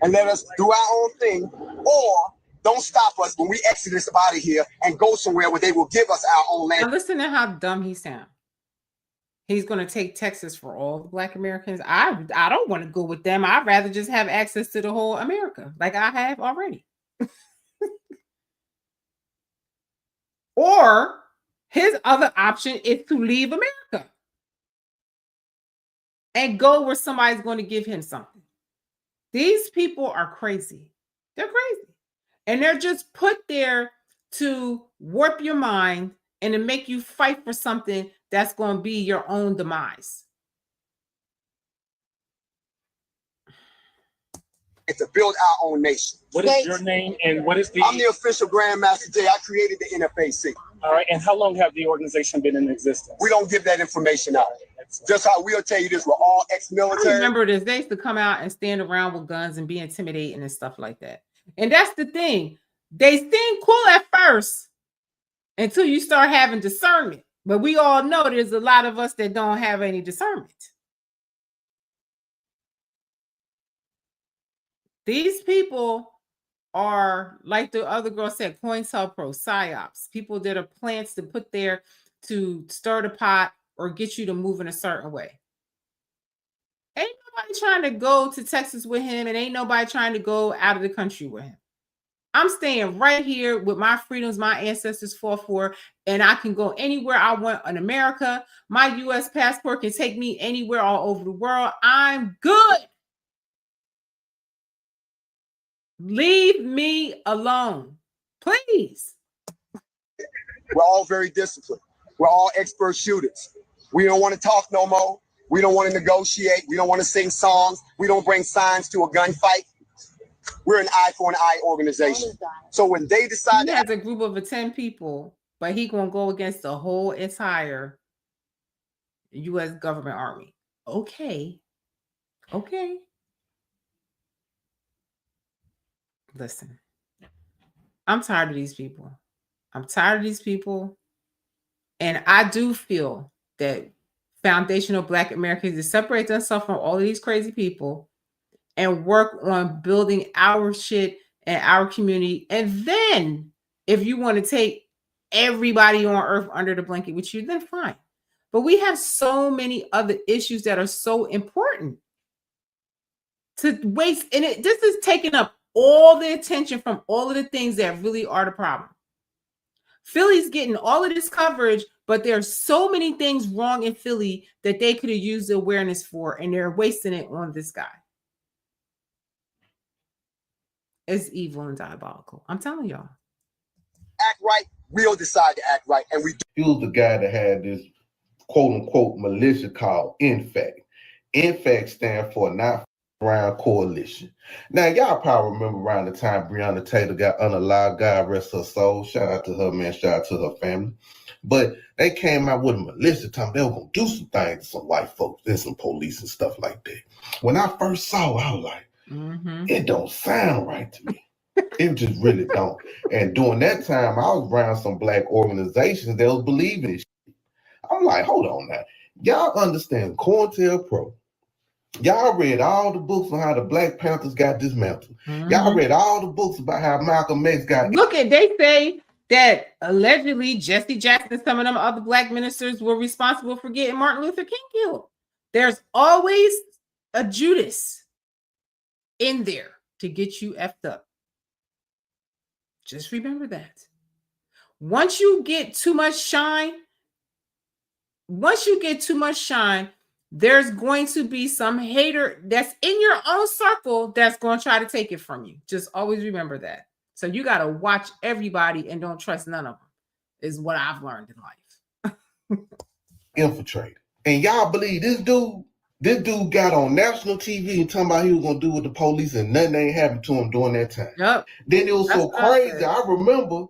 and let us do our own thing, or don't stop us when we exodus out of here and go somewhere where they will give us our own land. Now listen to how dumb he sounds. he's going to take Texas for all the Black Americans. I don't want to go with them. I'd rather just have access to the whole America like I have already. Or his other option is to leave America and go where somebody's going to give him something. These people are crazy. They're crazy. And they're just put there to warp your mind and to make you fight for something that's going to be your own demise. And to build our own nation. What is your name and what is the... I'm the official Grandmaster J. I created the NFAC. All right, and how long have the organization been in existence? We don't give that information out. Just how we'll tell you this, we're all ex-military. I remember this. They used to come out and stand around with guns and be intimidating and stuff like that. And that's the thing. They seem cool at first until you start having discernment. But we all know there's a lot of us that don't have any discernment. These people are, like the other girl said, COINTELPRO, psyops, people that are plants to put there to stir the pot or get you to move in a certain way. Ain't nobody trying to go to Texas with him, and ain't nobody trying to go out of the country with him. I'm staying right here with my freedoms my ancestors fought for, and I can go anywhere I want in America. My U.S. passport can take me anywhere all over the world. I'm good. Leave me alone, please. We're all very disciplined. We're all expert shooters. We don't want to talk no more. We don't want to negotiate. We don't want to sing songs. We don't bring signs to a gunfight. We're an eye for an eye organization. So when they decide he has a group of 10 people, but he gonna go against the whole entire U.S. government army. Okay. Listen, I'm tired of these people. And I do feel that foundational Black Americans to separate themselves from all of these crazy people and work on building our shit and our community. And then if you want to take everybody on earth under the blanket with you, then fine. But we have so many other issues that are so important to waste. And this is taking up all the attention from all of the things that really are the problem. Philly's getting all of this coverage, but there's so many things wrong in Philly that they could have used the awareness for, and they're wasting it on this guy. It's evil and diabolical. I'm telling y'all. act right, we'll decide to act right. And we do. He was the guy that had this quote unquote militia called INFAC. INFAC stand for Not Around Coalition. Now, y'all probably remember around the time Breonna Taylor got unalive, God rest her soul. Shout out to her, man. Shout out to her family. But they came out with a militia time. They were going to do some things to some white folks and some police and stuff like that. When I first saw it, I was like, it don't sound right to me. It just really don't. And during that time, I was around some black organizations that was believing it. I'm like, hold on now. Y'all understand COINTELPRO. Y'all read all the books on how the Black Panthers got dismantled. Y'all read all the books about how Malcolm X got... Look at, they say that allegedly Jesse Jackson and some of them other black ministers were responsible for getting Martin Luther King killed. There's always a Judas in there to get you effed up. Just remember that. Once you get too much shine, there's going to be some hater that's in your own circle that's going to try to take it from you. Just always remember that. So you got to watch everybody and don't trust none of them, is what I've learned in life. Infiltrated. And y'all believe this dude got on national TV and talking about he was going to do with the police and nothing ain't happened to him during that time. Yep. Then it was so crazy. I remember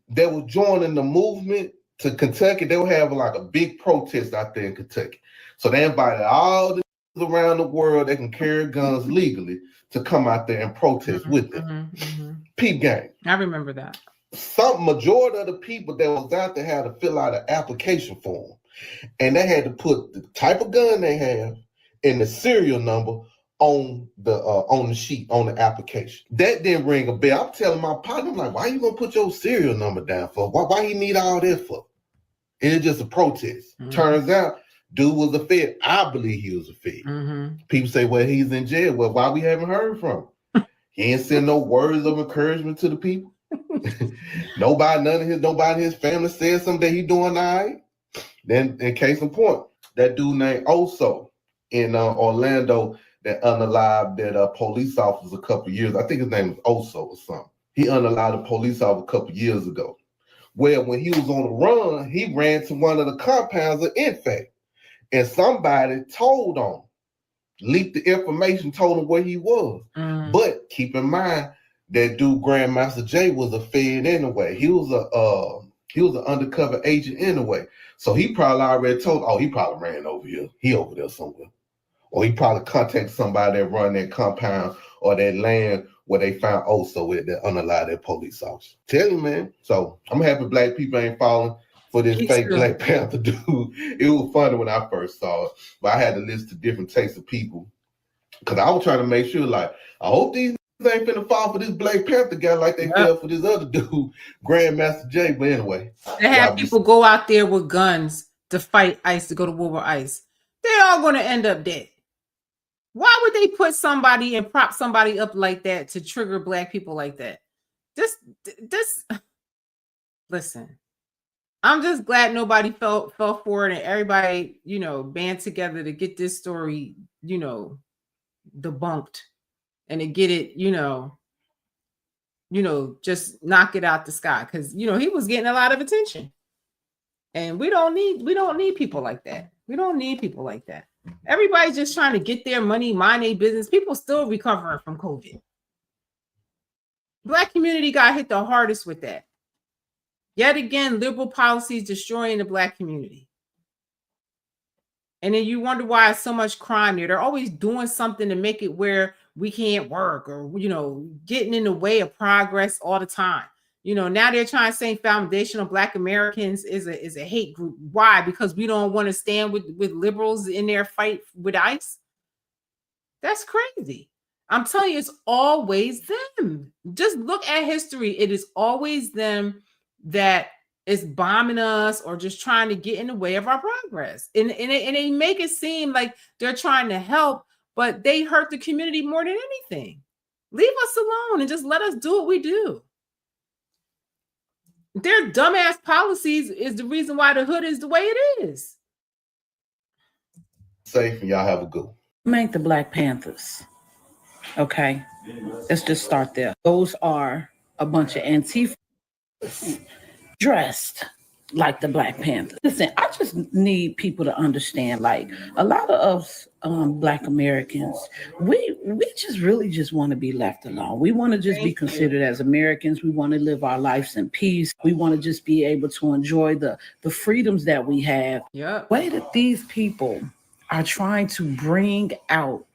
they were joining the movement to Kentucky. They were having like a big protest out there in Kentucky. So they invited all the around the world that can carry guns legally to come out there and protest with them. Peep game. I remember that. Some majority of the people that was out there had to fill out an application form. And they had to put the type of gun they have and the serial number on the sheet, on the application. That didn't ring a bell. I'm telling my partner, I'm like, why you gonna put your serial number down for? Why you need all that for? It's just a protest. Turns out, dude was a Fed. I believe he was a Fed. People say, well, he's in jail. Well, why we haven't heard from him? He ain't send no words of encouragement to the people. Nobody in his family said something that he doing all right. Then, in case in point, that dude named Oso in Orlando that unalived that police officer a couple years. I think his name was Oso or something. He unalived a police officer a couple years ago. Well, when he was on the run, he ran to one of the compounds of FBA, and somebody told on him, leaked the information, told him where he was. But keep in mind that dude Grandmaster Jay was a Fed anyway. He was an undercover agent anyway. So he probably already told, oh, he probably ran over here. He over there somewhere. Or he probably contacted somebody that run that compound or that land where they found Oso with that unalived that police officer. Tell you, man. So I'm happy black people ain't falling for this fake Black Panther dude. It was funny when I first saw it, but I had to listen to different takes of people because I was trying to make sure, like, I hope these ain't finna fall for this Black Panther guy like they fell for this other dude, Grandmaster Jay. But anyway, they have people go out there with guns to fight ICE, to go to war with ICE. They're all going to end up dead. Why would they put somebody and prop somebody up like that to trigger black people like that? Listen, I'm just glad nobody fell for it and everybody, band together to get this story, debunked and to get it, just knock it out the sky. Cause he was getting a lot of attention and we don't need people like that. We don't need people like that. Everybody's just trying to get their money, mind their business. People still recovering from COVID. Black community got hit the hardest with that. Yet again, liberal policies destroying the black community. And then you wonder why there's so much crime there. They're always doing something to make it where we can't work or, getting in the way of progress all the time. Now they're trying to say foundational Black Americans is a hate group. Why? Because we don't want to stand with liberals in their fight with ICE. That's crazy. I'm telling you, it's always them. Just look at history. It is always them that is bombing us or just trying to get in the way of our progress. And they make it seem like they're trying to help, but they hurt the community more than anything. Leave us alone and just let us do what we do. Their dumbass policies is the reason why the hood is the way it is. Safe and y'all have a good one. Make the Black Panthers. Okay. Let's just start there. Those are a bunch of Antifa dressed like the Black Panther. Listen, I just need people to understand, like, a lot of us Black Americans, we just really just want to be left alone. We want to just be considered as Americans. We want to live our lives in peace. We want to just be able to enjoy the freedoms that we have. Yeah. The way that these people are trying to bring out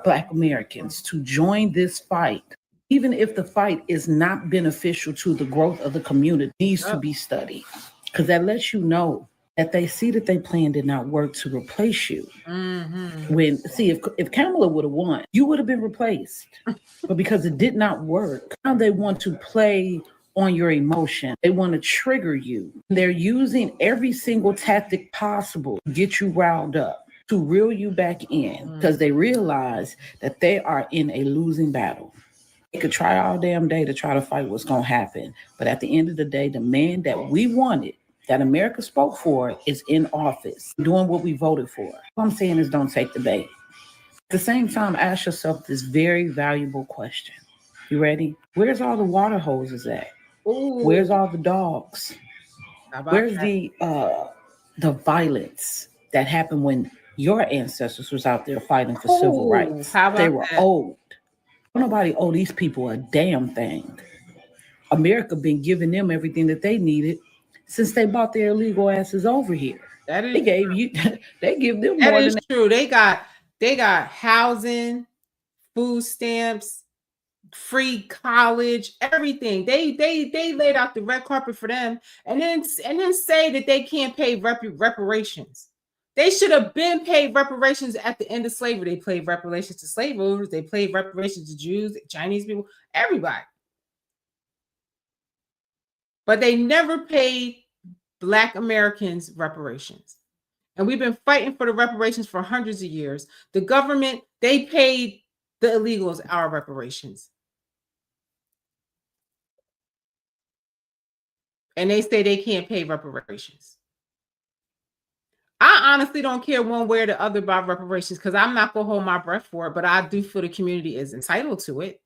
Black Americans to join this fight, even if the fight is not beneficial to the growth of the community, needs to be studied. Because that lets you know that they see that their plan did not work to replace you. If Kamala would have won, you would have been replaced. But because it did not work, now they want to play on your emotion. They want to trigger you. They're using every single tactic possible to get you riled up, to reel you back in, because they realize that they are in a losing battle. They could try all damn day to try to fight what's going to happen. But at the end of the day, the man that we wanted, that America spoke for, is in office, doing what we voted for. What I'm saying is don't take the bait. At the same time, ask yourself this very valuable question. You ready? Where's all the water hoses at? Ooh. Where's all the dogs? Where's the violence that happened when your ancestors was out there fighting for civil rights? They were old. Nobody owe these people a damn thing. America been giving them everything that they needed since they brought their illegal asses over here. That is they give them that more is than true. They got housing, food stamps, free college, everything. They laid out the red carpet for them, and then say that they can't pay reparations. They should have been paid reparations at the end of slavery. They paid reparations to slave owners. They paid reparations to Jews, Chinese people, everybody. But they never paid Black Americans reparations. And we've been fighting for the reparations for hundreds of years. The government, they paid the illegals our reparations. And they say they can't pay reparations. I honestly don't care one way or the other about reparations because I'm not going to hold my breath for it, but I do feel the community is entitled to it.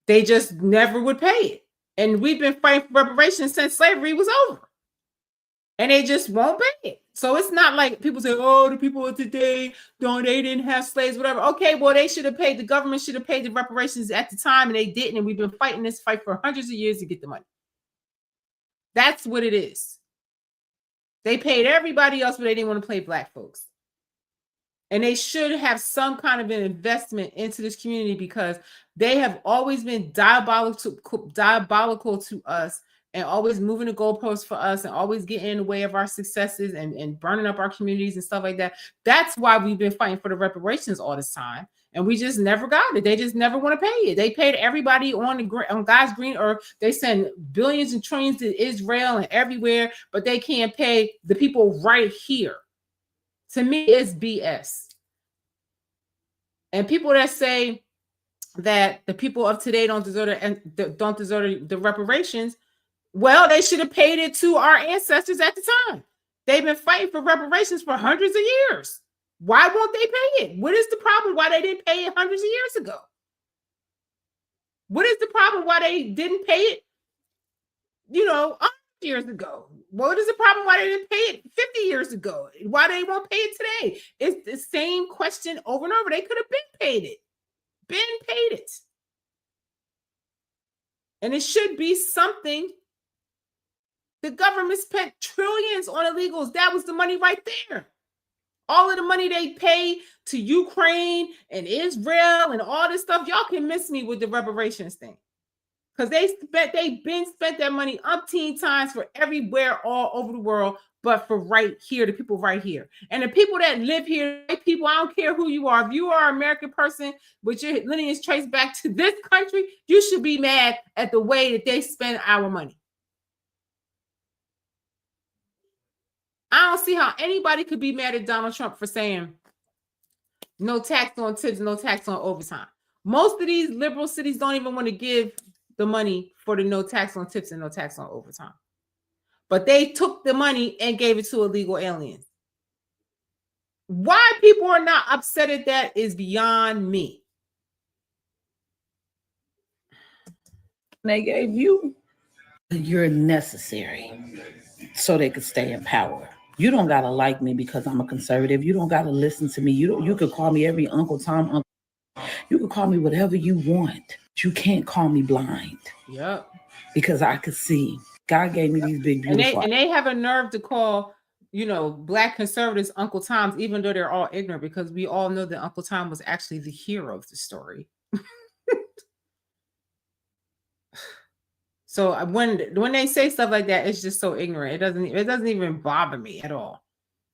They just never would pay it. And we've been fighting for reparations since slavery was over. And they just won't pay it. So it's not like people say, oh, the people of today, they didn't have slaves, whatever. Okay, well, they should have paid, the government should have paid the reparations at the time, and they didn't. And we've been fighting this fight for hundreds of years to get the money. That's what it is. They paid everybody else, but they didn't want to pay Black folks. And they should have some kind of an investment into this community because they have always been diabolical to us and always moving the goalposts for us and always getting in the way of our successes and burning up our communities and stuff like that. That's why we've been fighting for the reparations all this time. And we just never got it. They just never want to pay it. They paid everybody on God's green earth. They send billions and trillions to Israel and everywhere, but they can't pay the people right here. To me, it's BS. And people that say that the people of today don't deserve the reparations, well, they should have paid it to our ancestors at the time. They've been fighting for reparations for hundreds of years. Why won't they pay it? What is the problem why they didn't pay it hundreds of years ago? What is the problem why they didn't pay it, 100 years ago? What is the problem why they didn't pay it 50 years ago? Why they won't pay it today? It's the same question over and over. They could have been paid it. And it should be something. The government spent trillions on illegals. That was the money right there. All of the money they pay to Ukraine and Israel and all this stuff. Y'all can miss me with the reparations thing. Because they've been spent that money umpteen times for everywhere all over the world, but for right here, the people right here. And the people that live here, people, I don't care who you are. If you are an American person with your lineage traced back to this country, you should be mad at the way that they spend our money. I don't see how anybody could be mad at Donald Trump for saying no tax on tips, no tax on overtime. Most of these liberal cities don't even want to give the money for the no tax on tips and no tax on overtime. But they took the money and gave it to illegal aliens. Why people are not upset at that is beyond me. They gave you, you're necessary so they could stay in power. You don't gotta like me because I'm a conservative. You don't gotta listen to me. You could call me every Uncle Tom. You could call me whatever you want. You can't call me blind. Yep. Because I could see. God gave me these big, beautiful. And they have a nerve to call, Black conservatives Uncle Toms, even though they're all ignorant, because we all know that Uncle Tom was actually the hero of the story. So when they say stuff like that, it's just so ignorant. It doesn't even bother me at all.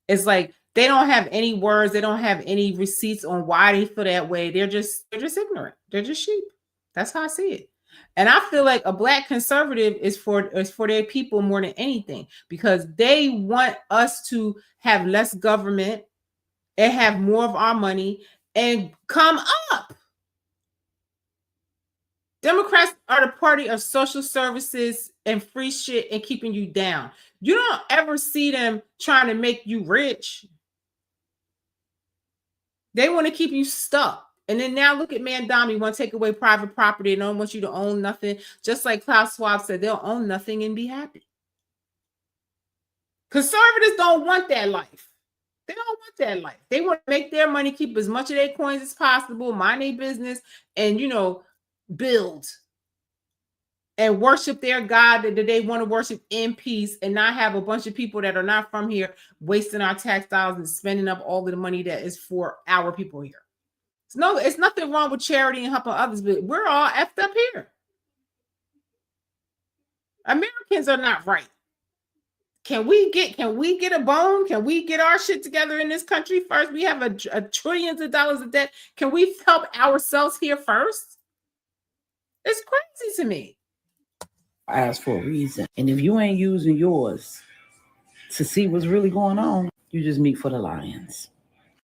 It's like they don't have any words, they don't have any receipts on why they feel that way. They're just ignorant. They're just sheep. That's how I see it. And I feel like a Black conservative is for their people more than anything, because they want us to have less government and have more of our money and come up. Democrats are the party of social services and free shit and keeping you down. You don't ever see them trying to make you rich. They want to keep you stuck. And then now look at Mandami, want to take away private property and don't want you to own nothing. Just like Klaus Schwab said, they'll own nothing and be happy. Conservatives don't want that life. They don't want that life. They want to make their money, keep as much of their coins as possible, mind their business, and, build and worship their God that they want to worship in peace and not have a bunch of people that are not from here wasting our tax dollars and spending up all of the money that is for our people here. It's nothing wrong with charity and helping others, but we're all effed up here. Americans are not right. Can we get a bone? Can we get our shit together in this country first? We have a trillions of dollars of debt. Can we help ourselves here first? It's crazy to me. eyes for a reason. And if you ain't using yours to see what's really going on, you just meet for the lions.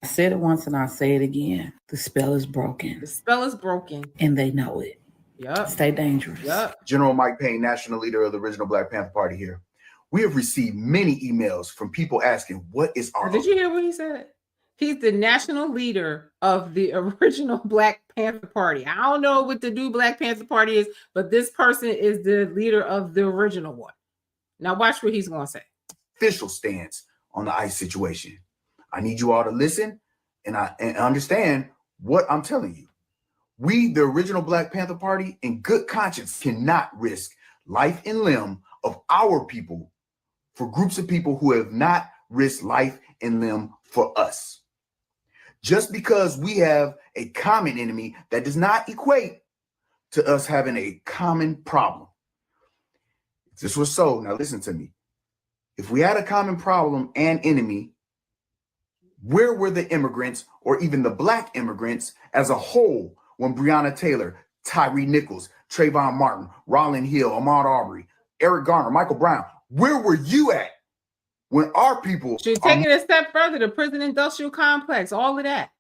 I said it once and I'll say it again. The spell is broken. The spell is broken. And they know it. Yep. Stay dangerous. Yep. General Mike Payne, national leader of the original Black Panther Party here. We have received many emails from people asking, what is our... Did you hear what he said? He's the national leader of the original Black Panther Party. I don't know what the new Black Panther Party is, but this person is the leader of the original one. Now watch what he's going to say. Official stance on the ICE situation. I need you all to listen and understand what I'm telling you. We, the original Black Panther Party, in good conscience, cannot risk life and limb of our people for groups of people who have not risked life and limb for us. Just because we have a common enemy, that does not equate to us having a common problem. If this was so, now listen to me. If we had a common problem and enemy, where were the immigrants or even the Black immigrants as a whole when Breonna Taylor, Tyree Nichols, Trayvon Martin, Rollin Hill, Ahmaud Arbery, Eric Garner, Michael Brown, where were you at when our people... Should take it a step further, the prison industrial complex, all of that.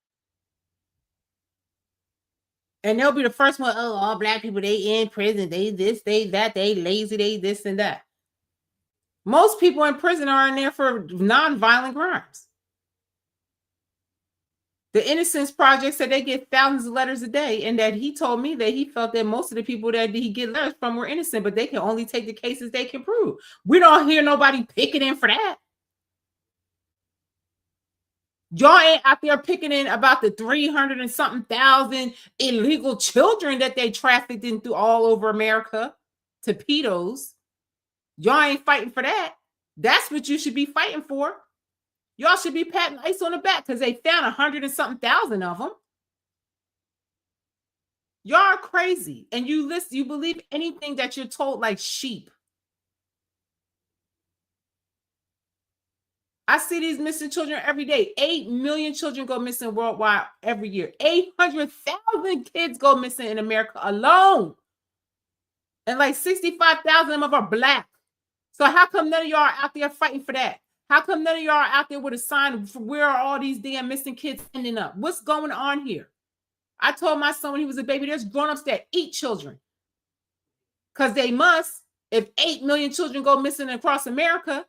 And they'll be the first one, oh, all Black people, they in prison, they this, they that, they lazy, they this and that. Most people in prison are in there for non-violent crimes. The Innocence Project said they get thousands of letters a day, and that he told me that he felt that most of the people that he get letters from were innocent, but they can only take the cases they can prove. We don't hear nobody picking in for that. Y'all ain't out there picking in about the 300 and something thousand illegal children that they trafficked in through all over America to pedos. Y'all ain't fighting for that. That's what you should be fighting for. Y'all should be patting ICE on the back because they found 100 and something thousand of them. Y'all are crazy. And you believe anything that you're told like sheep. I see these missing children every day. 8 million children go missing worldwide every year. 800,000 kids go missing in America alone. And like 65,000 of them are Black. So how come none of y'all are out there fighting for that? How come none of y'all are out there with a sign for where are all these damn missing kids ending up? What's going on here? I told my son when he was a baby, there's grown-ups that eat children. Because they must. If 8 million children go missing across America,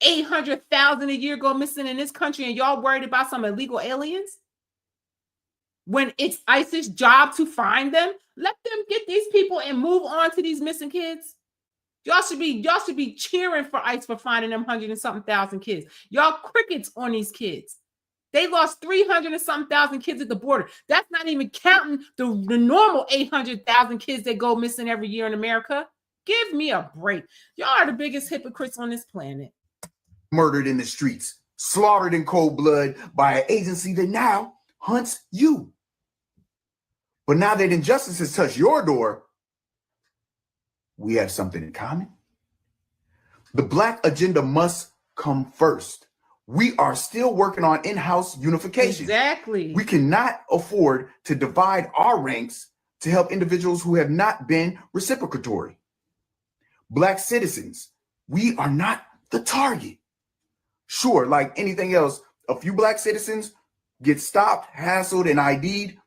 800,000 a year go missing in this country, and y'all worried about some illegal aliens? When it's ICE's job to find them, let them get these people and move on to these missing kids. Y'all should be cheering for ICE for finding them 100 and something thousand kids. Y'all crickets on these kids. They lost 300 and something thousand kids at the border. That's not even counting the normal 800,000 kids that go missing every year in America. Give me a break. Y'all are the biggest hypocrites on this planet. Murdered in the streets, slaughtered in cold blood by an agency that now hunts you. But now that injustice has touched your door, we have something in common. The Black agenda must come first. We are still working on in-house unification. Exactly. We cannot afford to divide our ranks to help individuals who have not been reciprocatory. Black citizens, we are not the target. Sure, like anything else, a few Black citizens get stopped, hassled, and ID'd.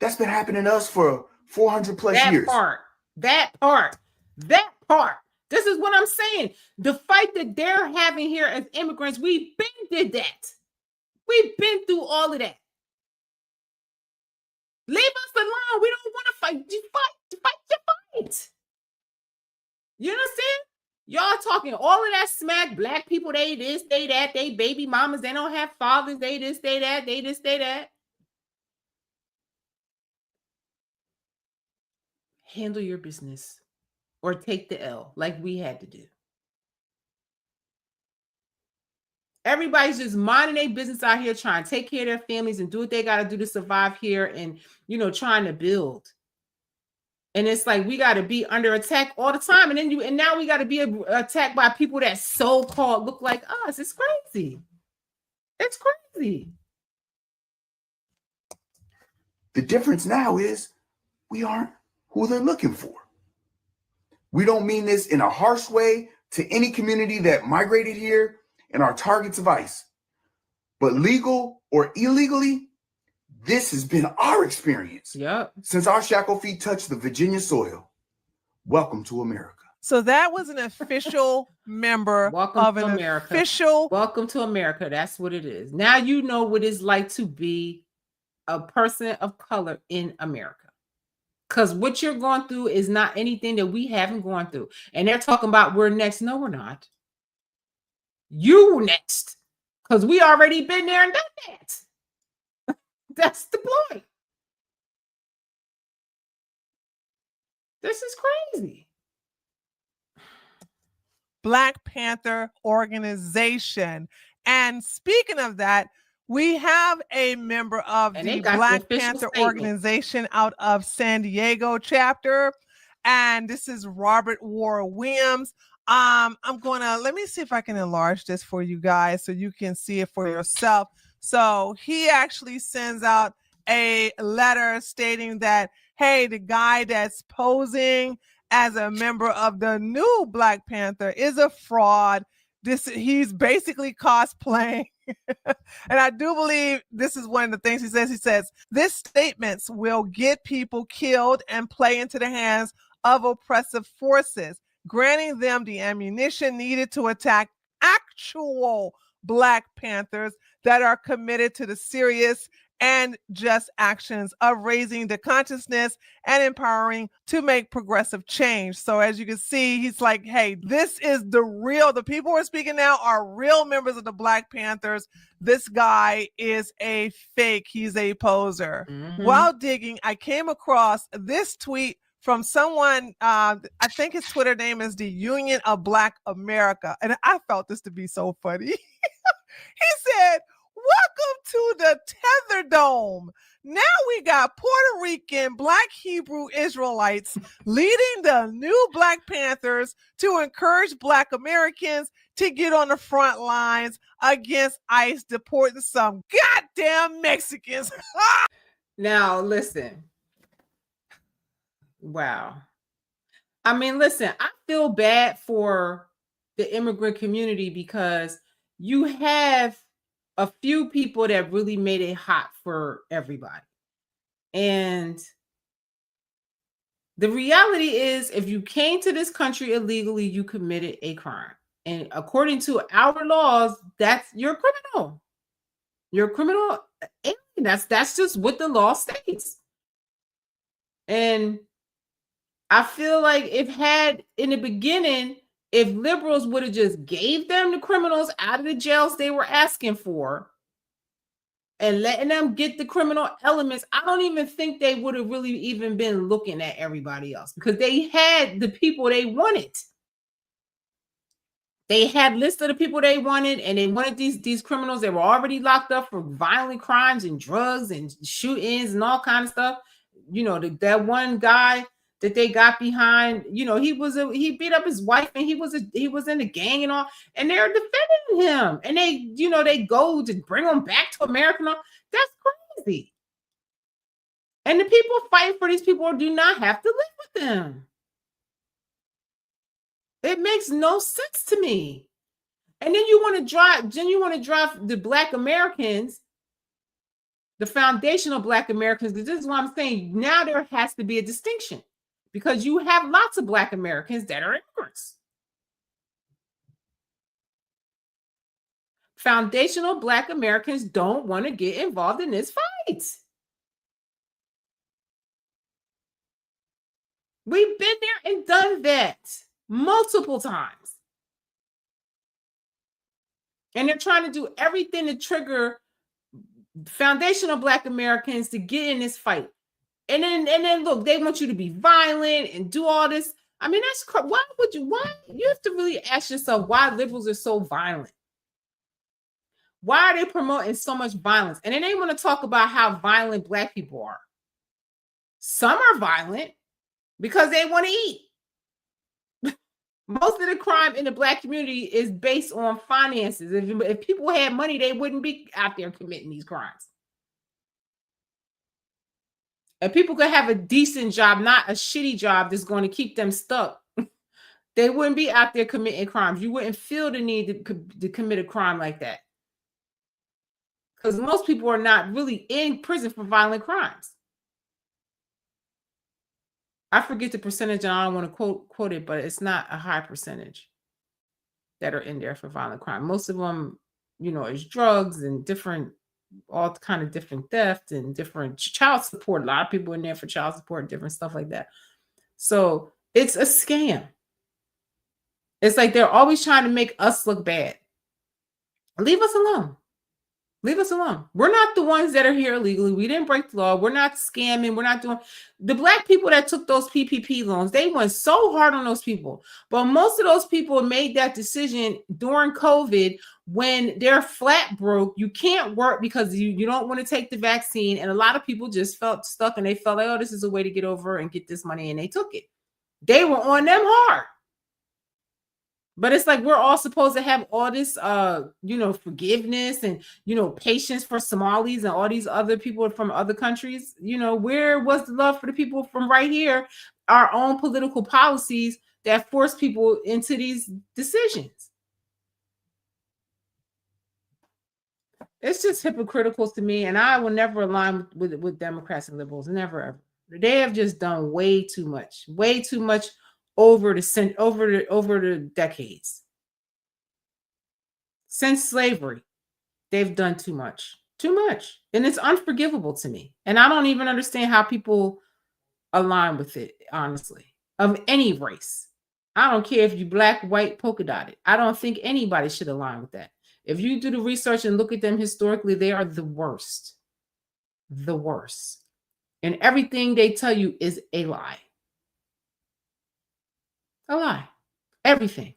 That's been happening to us for 400 plus years. That part. This is what I'm saying. The fight that they're having here as immigrants, we've been did that. We've been through all of that. Leave us alone. We don't want to fight. Fight. You understand? Y'all talking all of that smack. Black people, they this, they that, they baby mamas, they don't have fathers, they this, they that, they this, they that. Handle your business or take the L like we had to do. Everybody's just minding their business out here, trying to take care of their families and do what they got to do to survive here and, trying to build. And it's like we got to be under attack all the time. And now we got to be attacked by people that so-called look like us. It's crazy. It's crazy. The difference now is we aren't who they're looking for. We don't mean this in a harsh way to any community that migrated here and are targets of ICE. But legal or illegally, this has been our experience. Yep. Since our shackle feet touched the Virginia soil. Welcome to America. So that was an official member Welcome of to an America. official. Welcome to America. That's what it is. Now you know what it's like to be a person of color in America. Because what you're going through is not anything that we haven't gone through. And they're talking about we're next. No, we're not. You next. Because we already been there and done that. That's the point. This is crazy. Black Panther organization. And speaking of that, we have a member of And the they got the Black official Panther statement. organization out of San Diego chapter. And this is Robert Ward Williams. Let me see if I can enlarge this for you guys so you can see it for yourself. So he actually sends out a letter stating that, hey, the guy that's posing as a member of the new Black Panther is a fraud. He's basically cosplaying. And I do believe this is one of the things he says. He says, this statements will get people killed and play into the hands of oppressive forces, granting them the ammunition needed to attack actual Black Panthers that are committed to the serious and just actions of raising the consciousness and empowering to make progressive change. So as you can see, he's like, hey, this is the people who are speaking now are real members of the Black Panthers. This guy is a fake. He's a poser. Mm-hmm. While digging, I came across this tweet from someone, I think his Twitter name is the Union of Black America. And I felt this to be so funny. He said, welcome to the Tether Dome. Now we got Puerto Rican Black Hebrew Israelites leading the new Black Panthers to encourage Black Americans to get on the front lines against ICE deporting some goddamn Mexicans. Now, listen. Wow. I mean, listen, I feel bad for the immigrant community because you have a few people that really made it hot for everybody. And the reality is, if you came to this country illegally, you committed a crime. And according to our laws, you're a criminal. You're a criminal alien. That's just what the law states. And I feel like in the beginning, if liberals would have just gave them the criminals out of the jails they were asking for and letting them get the criminal elements, I don't even think they would have really even been looking at everybody else because they had the people they wanted. They had lists of the people they wanted, and they wanted these criminals that were already locked up for violent crimes and drugs and shoot-ins and all kind of stuff. You know, that one guy that they got behind, you know, he beat up his wife and he was in the gang and all, and they're defending him. And they go to bring him back to America. And all. That's crazy. And the people fighting for these people do not have to live with them. It makes no sense to me. And then you want to drive the Black Americans, the foundational Black Americans. This is what I'm saying. Now there has to be a distinction because you have lots of Black Americans that are immigrants. Foundational Black Americans don't want to get involved in this fight. We've been there and done that multiple times. And they're trying to do everything to trigger foundational Black Americans to get in this fight. And then look, they want you to be violent and do all this. I mean, why you have to really ask yourself why liberals are so violent. Why are they promoting so much violence? And then they want to talk about how violent Black people are. Some are violent because they want to eat. Most of the crime in the Black community is based on finances. If people had money, they wouldn't be out there committing these crimes. And people could have a decent job, not a shitty job that's going to keep them stuck they wouldn't be out there committing crimes. You wouldn't feel the need to commit a crime like that. Because most people are not really in prison for violent crimes. I forget the percentage, and I don't want to quote it, but it's not a high percentage that are in there for violent crime. Most of them, you know, is drugs and different, all kind of different theft and different child support. A lot of people in there for child support, different stuff like that. So it's a scam. It's like they're always trying to make us look bad. Leave us alone. Leave us alone. We're not the ones that are here illegally. We didn't break the law. We're not scamming. We're not doing the black people that took those PPP loans. They went so hard on those people. But most of those people made that decision during COVID when they're flat broke. You can't work because you don't want to take the vaccine. And a lot of people just felt stuck and they felt like, oh, this is a way to get over and get this money. And they took it. They were on them hard. But it's like we're all supposed to have all this, you know, forgiveness and, you know, patience for Somalis and all these other people from other countries. You know, where was the love for the people from right here? Our own political policies that force people into these decisions. It's just hypocritical to me, and I will never align with Democrats and liberals. Never, ever. They have just done way too much over the decades. Since slavery, they've done too much, and it's unforgivable to me. And I don't even understand how people align with it, honestly, of any race. I don't care if you black, white, polka dotted. I don't think anybody should align with that. If you do the research and look at them historically, they are the worst. The worst. And everything they tell you is a lie. A lie. Everything.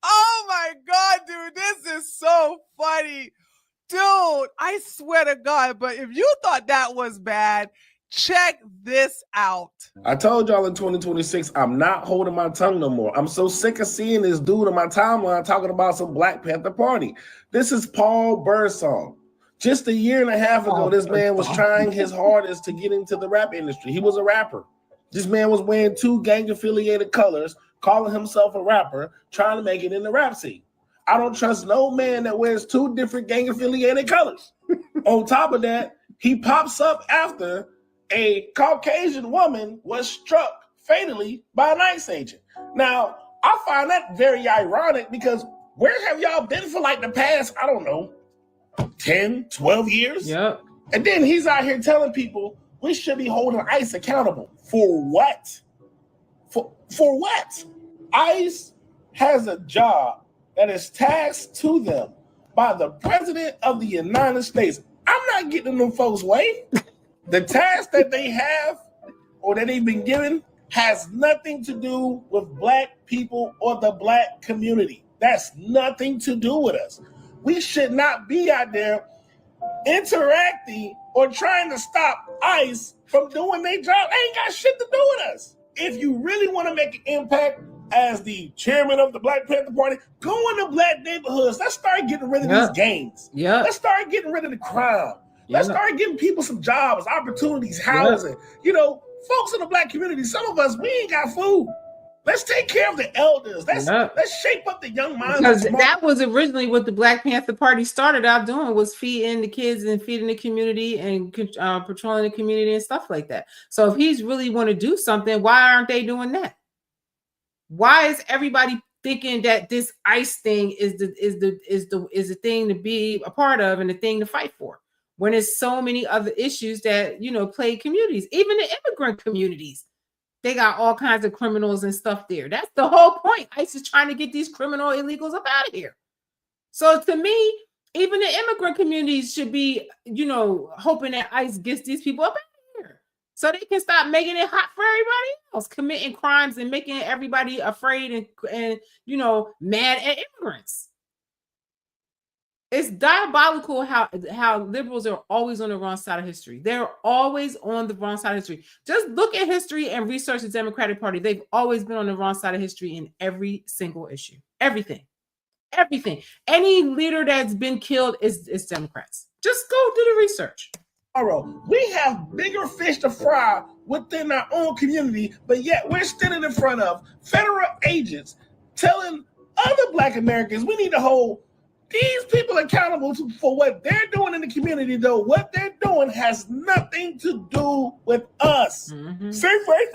Oh my God, dude, this is so funny. Dude, I swear to God, but if you thought that was bad, check this out. I told y'all in 2026, I'm not holding my tongue no more. I'm so sick of seeing this dude on my timeline talking about some Black Panther Party. This is Paul Birdsong. Just a year and a half ago, this man was trying his hardest to get into the rap industry. He was a rapper. This man was wearing 2 gang-affiliated colors, calling himself a rapper, trying to make it in the rap scene. I don't trust no man that wears 2 different gang-affiliated colors. On top of that, he pops up after a Caucasian woman was struck fatally by an ICE agent. Now, I find that very ironic because where have y'all been for like the past, I don't know, 10, 12 years? Yep. And then he's out here telling people we should be holding ICE accountable. For what? For what? ICE has a job that is tasked to them by the President of the United States. I'm not getting in them folks' way. The task that they have or that they've been given has nothing to do with Black people or the Black community. That's nothing to do with us. We should not be out there interacting or trying to stop ICE from doing their job. They ain't got shit to do with us. If you really want to make an impact as the chairman of the Black Panther Party, go into Black neighborhoods. Let's start getting rid of these gangs. Let's start getting rid of the crime. Let's start giving people some jobs, opportunities, housing. You know, folks in the Black community, some of us, we ain't got food. Let's take care of the elders. Let's shape up the young minds. Because that was originally what the Black Panther Party started out doing, was feeding the kids and feeding the community and patrolling the community and stuff like that. So if he's really want to do something, why aren't they doing that? Why is everybody thinking that this ICE thing is the thing to be a part of and the thing to fight for, when there's so many other issues that, you know, plague communities, even the immigrant communities? They got all kinds of criminals and stuff there. That's the whole point. ICE is trying to get these criminal illegals up out of here. So to me, even the immigrant communities should be, you know, hoping that ICE gets these people up out of here so they can stop making it hot for everybody else, committing crimes and making everybody afraid and you know, mad at immigrants. It's diabolical how liberals are always on the wrong side of history. They're always on the wrong side of history. Just look at history and research the Democratic Party. They've always been on the wrong side of history in every single issue. Everything. Any leader that's been killed is Democrats. Just go do the research. We have bigger fish to fry within our own community, but yet we're standing in front of federal agents telling other Black Americans we need to hold these people accountable for what they're doing in the community, though what they're doing has nothing to do with us. Safe place,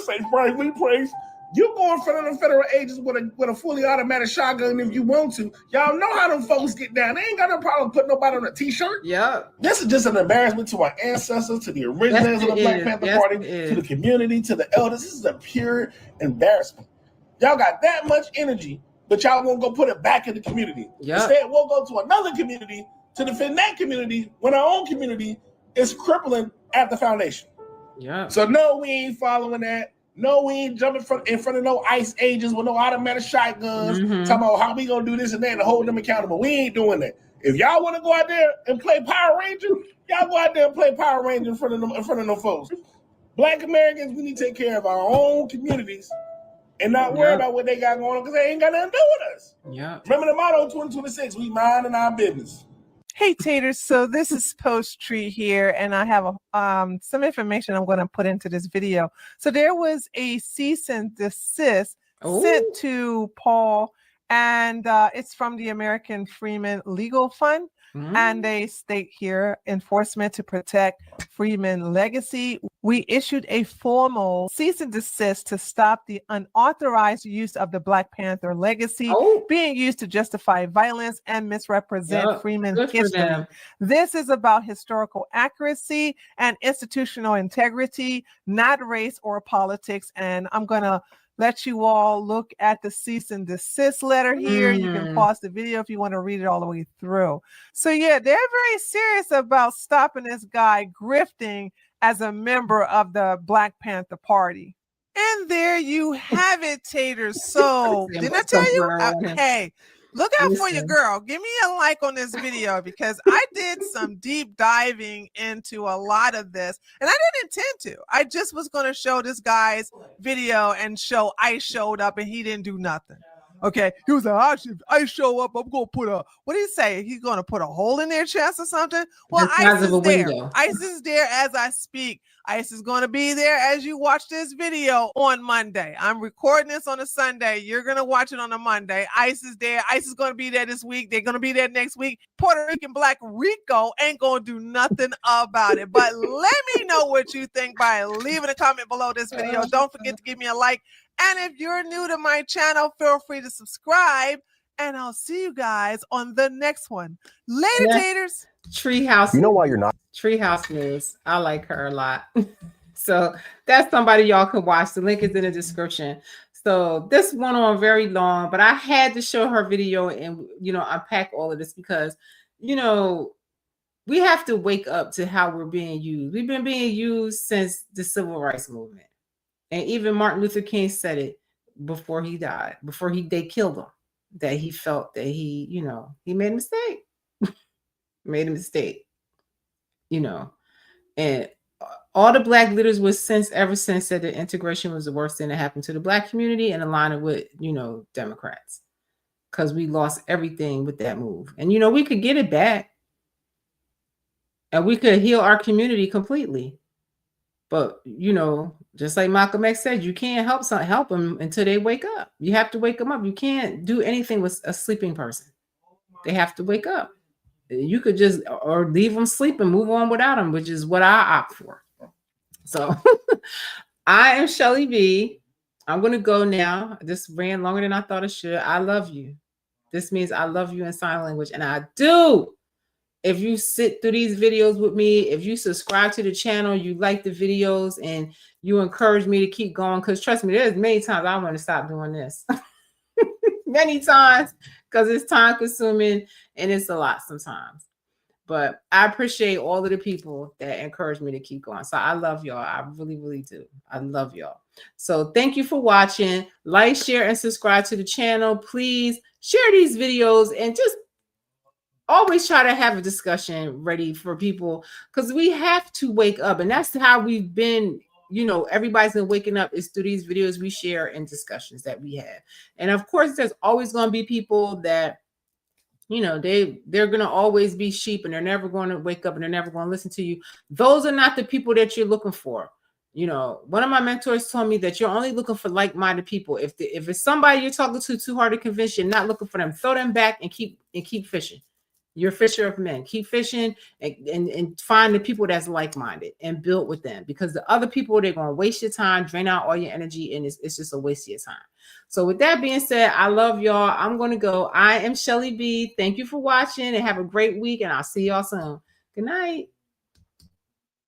safe price, we praise. You go in front of the federal agents with a fully automatic shotgun if you want to. Y'all know how them folks get down. They ain't got no problem putting nobody on a t-shirt. Yeah. This is just an embarrassment to our ancestors, to the originators of the Black Panther Party, to the community, to the elders. This is a pure embarrassment. Y'all got that much energy, but y'all won't go put it back in the community. Instead, we'll go to another community to defend that community when our own community is crippling at the foundation. Yeah. So no, we ain't following that. No, we ain't jumping in front of no ICE agents with no automatic shotguns, talking about how we gonna do this and that and hold them accountable. We ain't doing that. If y'all want to go out there and play Power Ranger, y'all go out there and play Power Ranger in front of them folks. Black Americans, we need to take care of our own communities and not worry about what they got going on because they ain't got nothing to do with us. Yeah. Remember the motto 2026, we minding our business. Hey, Taters. So this is Post Tree here, and I have some information I'm going to put into this video. So there was a cease and desist sent to Paul, and it's from the American Freeman Legal Fund. And they state here, enforcement to protect Freeman legacy. We issued a formal cease and desist to stop the unauthorized use of the Black Panther legacy being used to justify violence and misrepresent Freeman's history. This is about historical accuracy and institutional integrity, not race or politics. And I'm going to let you all look at the cease and desist letter here. You can pause the video if you want to read it all the way through. So yeah, they're very serious about stopping this guy grifting as a member of the Black Panther Party. And there you have it, Taters. So didn't I tell you? Hey, look out for your girl. Give me a like on this video because I did some deep diving into a lot of this and I didn't intend to. I just was going to show this guy's video and show ICE showed up and he didn't do nothing. Okay. He was like, I show up. I'm going to put what did he say? He's going to put a hole in their chest or something. Well, ICE is there. ICE is there as I speak. ICE is going to be there as you watch this video on Monday. I'm recording this on a Sunday. You're going to watch it on a Monday. ICE is there. ICE is going to be there this week. They're going to be there next week. Puerto Rican Black Rico ain't going to do nothing about it. But let me know what you think by leaving a comment below this video. Don't forget to give me a like. And if you're new to my channel, feel free to subscribe. And I'll see you guys on the next one. Later, Taters. Treehouse. You know why you're not? Treehouse News. I like her a lot. So that's somebody y'all can watch. The link is in the description. So this went on very long, but I had to show her video and, unpack all of this because, we have to wake up to how we're being used. We've been being used since the Civil Rights Movement. And even Martin Luther King said it before he died, they killed him, that he felt that he made a mistake. Made a mistake, and all the Black leaders ever since said that integration was the worst thing that happened to the Black community and aligning with, Democrats, because we lost everything with that move. And, we could get it back and we could heal our community completely. But, just like Malcolm X said, you can't help them until they wake up. You have to wake them up. You can't do anything with a sleeping person. They have to wake up. You could just or leave them sleep and move on without them, which is what I opt for. So I am Shelly B. I'm going to go now. This ran longer than I thought it should. I love you. This means I love you in sign language. And I do. If you sit through these videos with me, if you subscribe to the channel, you like the videos and you encourage me to keep going. Because trust me, there's many times I want to stop doing this. Many times. Because it's time consuming and it's a lot sometimes. But I appreciate all of the people that encourage me to keep going. So I love y'all. I really, really do. I love y'all. So thank you for watching. Like, share, and subscribe to the channel. Please share these videos and just always try to have a discussion ready for people because we have to wake up. And that's how we've been. Everybody's been waking up is through these videos we share and discussions that we have. And of course, there's always going to be people that, they're going to always be sheep, and they're never going to wake up, and they're never going to listen to you. Those are not the people that you're looking for. One of my mentors told me that you're only looking for like-minded people. If it's somebody you're talking to too hard to convince, you're not looking for them. Throw them back and keep fishing. You're a fisher of men. Keep fishing and find the people that's like-minded and build with them, because the other people, they're going to waste your time, drain out all your energy, and it's just a waste of your time. So with that being said, I love y'all. I'm going to go. I am Shelly B. Thank you for watching, and have a great week, and I'll see y'all soon. Good night.